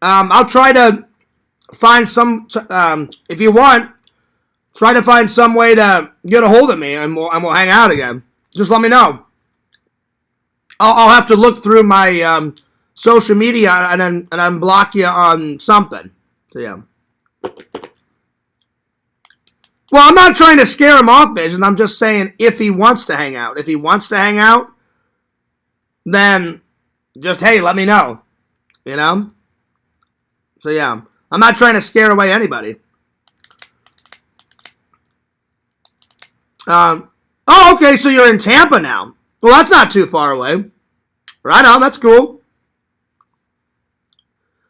I'll try to find some, if you want, try to find some way to get a hold of me and we'll hang out again. Just let me know. I'll have to look through my social media and then block you on something. So, yeah. Well, I'm not trying to scare him off, Vision. I'm just saying if he wants to hang out. If he wants to hang out, then just, hey, let me know. You know? So, yeah. I'm not trying to scare away anybody. Oh, okay, so you're in Tampa now. Well, that's not too far away. Right on, that's cool.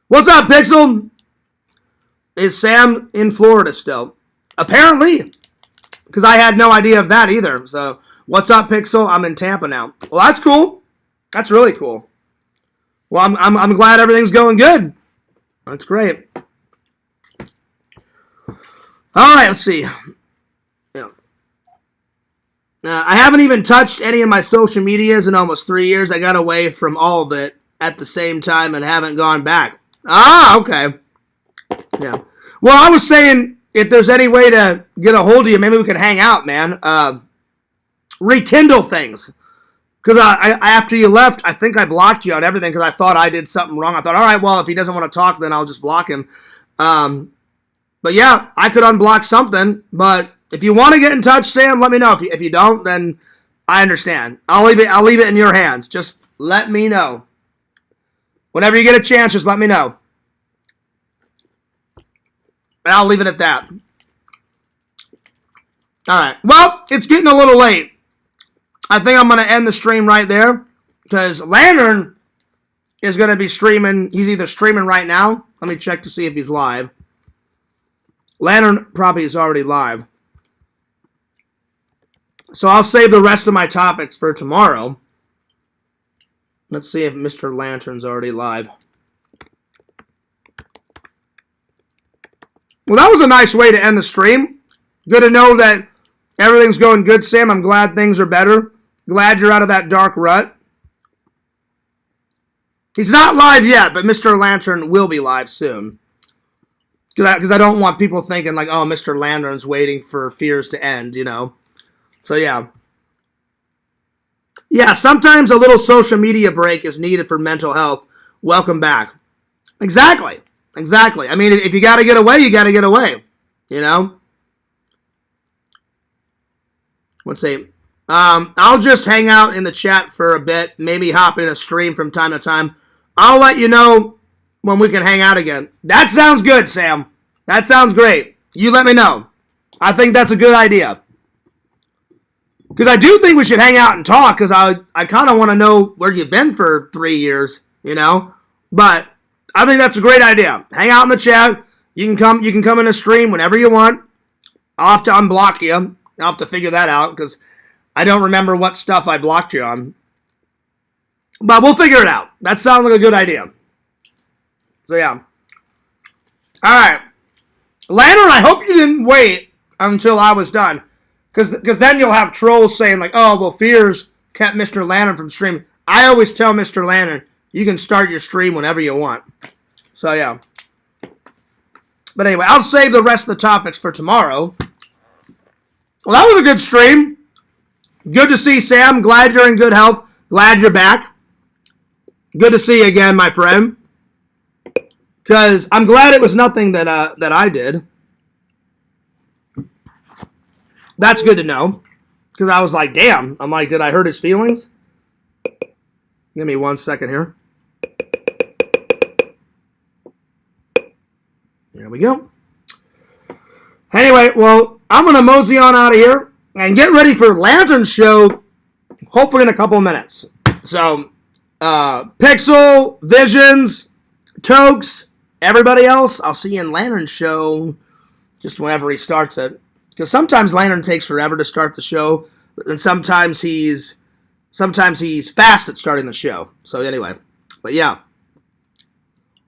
What's up, Pixel? Is Sam in Florida still? Apparently, because I had no idea of that either. So, what's up, Pixel? I'm in Tampa now. Well, that's cool. That's really cool. Well, I'm glad everything's going good. That's great. All right, let's see. Yeah. I haven't even touched any of my social medias in almost 3 years. I got away from all of it at the same time and haven't gone back. Ah, okay. Yeah. Well, I was saying if there's any way to get a hold of you, maybe we could hang out, man. Rekindle things. Because after you left, I think I blocked you on everything because I thought I did something wrong. I thought, all right, well, if he doesn't want to talk, then I'll just block him. But yeah, I could unblock something. But if you want to get in touch, Sam, let me know. If you don't, then I understand. I'll leave it in your hands. Just let me know. Whenever you get a chance, just let me know. And I'll leave it at that. All right. Well, it's getting a little late. I think I'm going to end the stream right there because Lantern is going to be streaming. He's either streaming right now. Let me check to see if he's live. Lantern probably is already live. So I'll save the rest of my topics for tomorrow. Let's see if Mr. Lantern's already live. Well, that was a nice way to end the stream. Good to know that everything's going good, Sam. I'm glad things are better. Glad you're out of that dark rut. He's not live yet, but Mr. Lantern will be live soon. Because I don't want people thinking like, oh, Mr. Lantern's waiting for fears to end, you know. So, yeah. Yeah, sometimes a little social media break is needed for mental health. Welcome back. Exactly. Exactly. I mean, if you got to get away, you got to get away. You know? Let's see. I'll just hang out in the chat for a bit. Maybe hop in a stream from time to time. I'll let you know when we can hang out again. That sounds good, Sam. That sounds great. You let me know. I think that's a good idea. Because I do think we should hang out and talk, because I kind of want to know where you've been for 3 years, you know? But I think that's a great idea. Hang out in the chat. You can come in a stream whenever you want. I'll have to unblock you. I'll have to figure that out, because I don't remember what stuff I blocked you on. But we'll figure it out. That sounds like a good idea. So, yeah. Alright. Lantern, I hope you didn't wait until I was done. Because then you'll have trolls saying, like, oh, well, Fears kept Mr. Lantern from streaming. I always tell Mr. Lantern, you can start your stream whenever you want. So, yeah. But anyway, I'll save the rest of the topics for tomorrow. Well, that was a good stream. Good to see Sam. Glad you're in good health. Glad you're back. Good to see you again, my friend. Because I'm glad it was nothing that I did. That's good to know. Because I was like, damn. I'm like, did I hurt his feelings? Give me 1 second here. There we go. Anyway, well, I'm going to mosey on out of here and get ready for Lantern's show, hopefully in a couple of minutes. So, Pixel, Visions, Tokes, everybody else, I'll see you in Lantern Show just whenever he starts it. Because sometimes Lantern takes forever to start the show, and sometimes he's fast at starting the show. So anyway, but yeah.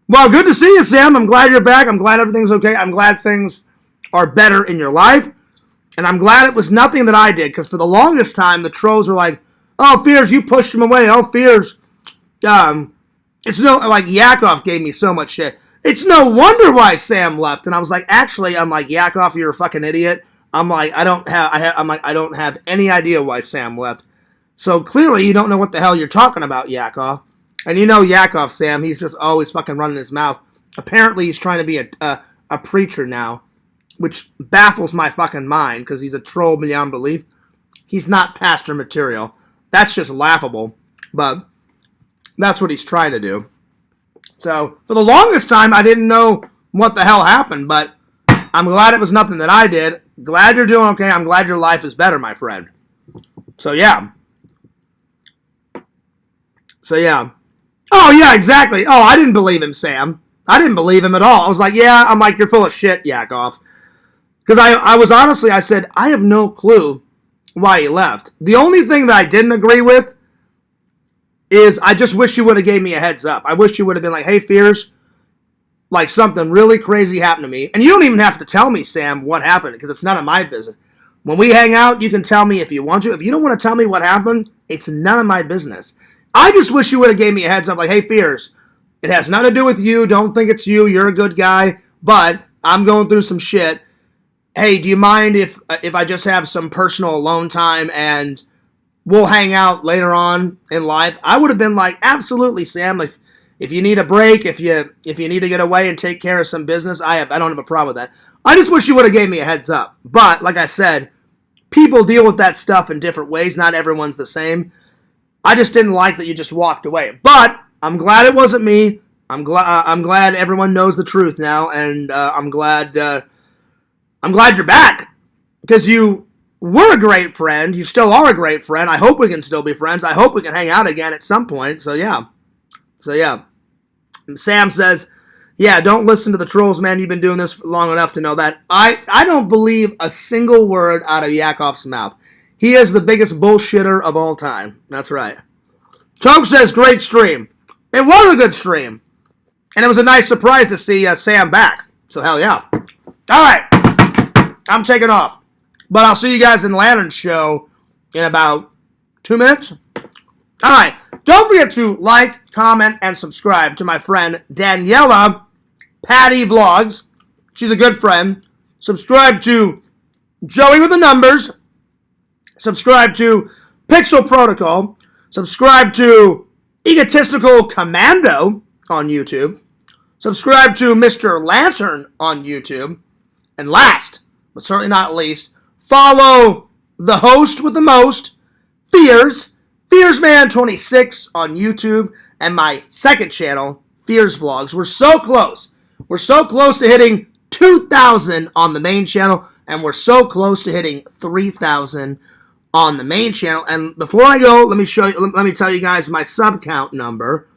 Well, good to see you, Sam. I'm glad you're back. I'm glad everything's okay. I'm glad things are better in your life. And I'm glad it was nothing that I did, because for the longest time, the trolls were like, oh, Fears, you pushed him away. Oh, Fears. It's no, like, Yakov gave me so much shit. It's no wonder why Sam left. And I was like, actually, I'm like, Yakov, you're a fucking idiot. I'm like, I don't have any idea why Sam left. So clearly you don't know what the hell you're talking about, Yakov. And you know Yakov, Sam, he's just always fucking running his mouth. Apparently he's trying to be a preacher now, which baffles my fucking mind, because he's a troll beyond belief. He's not pastor material. That's just laughable. But that's what he's trying to do. So, for the longest time, I didn't know what the hell happened, but I'm glad it was nothing that I did. Glad you're doing okay. I'm glad your life is better, my friend. So, yeah. Oh, yeah, exactly. Oh, I didn't believe him, Sam. I didn't believe him at all. I was like, yeah, I'm like, you're full of shit, Yakov. Because I was honestly, I said, I have no clue why he left. The only thing that I didn't agree with is I just wish you would have gave me a heads up. I wish you would have been like, hey, Fears, like something really crazy happened to me. And you don't even have to tell me, Sam, what happened, because it's none of my business. When we hang out, you can tell me if you want to. If you don't want to tell me what happened, it's none of my business. I just wish you would have gave me a heads up, like, hey, Fears, it has nothing to do with you. Don't think it's you. You're a good guy. But I'm going through some shit. Hey, do you mind if I just have some personal alone time and we'll hang out later on in life? I would have been like, absolutely, Sam. If you need a break, if you need to get away and take care of some business, I don't have a problem with that. I just wish you would have gave me a heads up. But like I said, people deal with that stuff in different ways. Not everyone's the same. I just didn't like that you just walked away. But I'm glad it wasn't me. I'm glad everyone knows the truth now, and I'm glad you're back, because you were a great friend. You still are a great friend. I hope we can still be friends. I hope we can hang out again at some point. So yeah. Sam says, yeah, don't listen to the trolls, man. You've been doing this long enough to know that. I don't believe a single word out of Yakov's mouth. He is the biggest bullshitter of all time. That's right. Toke says, great stream. It was a good stream. And it was a nice surprise to see Sam back. So hell yeah. All right. I'm taking off. But I'll see you guys in Lantern Show in about 2 minutes. All right. Don't forget to like, comment, and subscribe to my friend Daniela Patty Vlogs. She's a good friend. Subscribe to Joey with the Numbers. Subscribe to Pixel Protocol. Subscribe to Egotistical Commando on YouTube. Subscribe to Mr. Lantern on YouTube. And last, but certainly not least, follow the host with the most, FearsMan26 on YouTube, and my second channel, Fears Vlogs. We're so close. We're so close to hitting 2,000 on the main channel, and we're so close to hitting 3,000 on the main channel. And before I go, let me tell you guys my sub count number.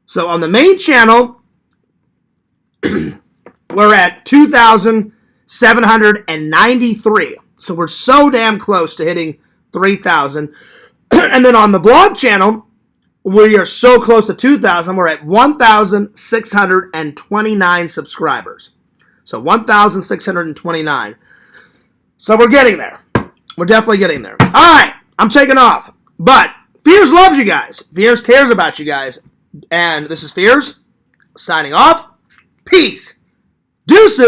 So on the main channel, we're at 2,793. So we're so damn close to hitting 3,000. And then on the vlog channel, we are so close to 2,000. We're at 1,629 subscribers. So 1,629. So we're getting there. We're definitely getting there. All right, I'm taking off. But Fears loves you guys. Fears cares about you guys. And this is Fears signing off. Peace. Deuces.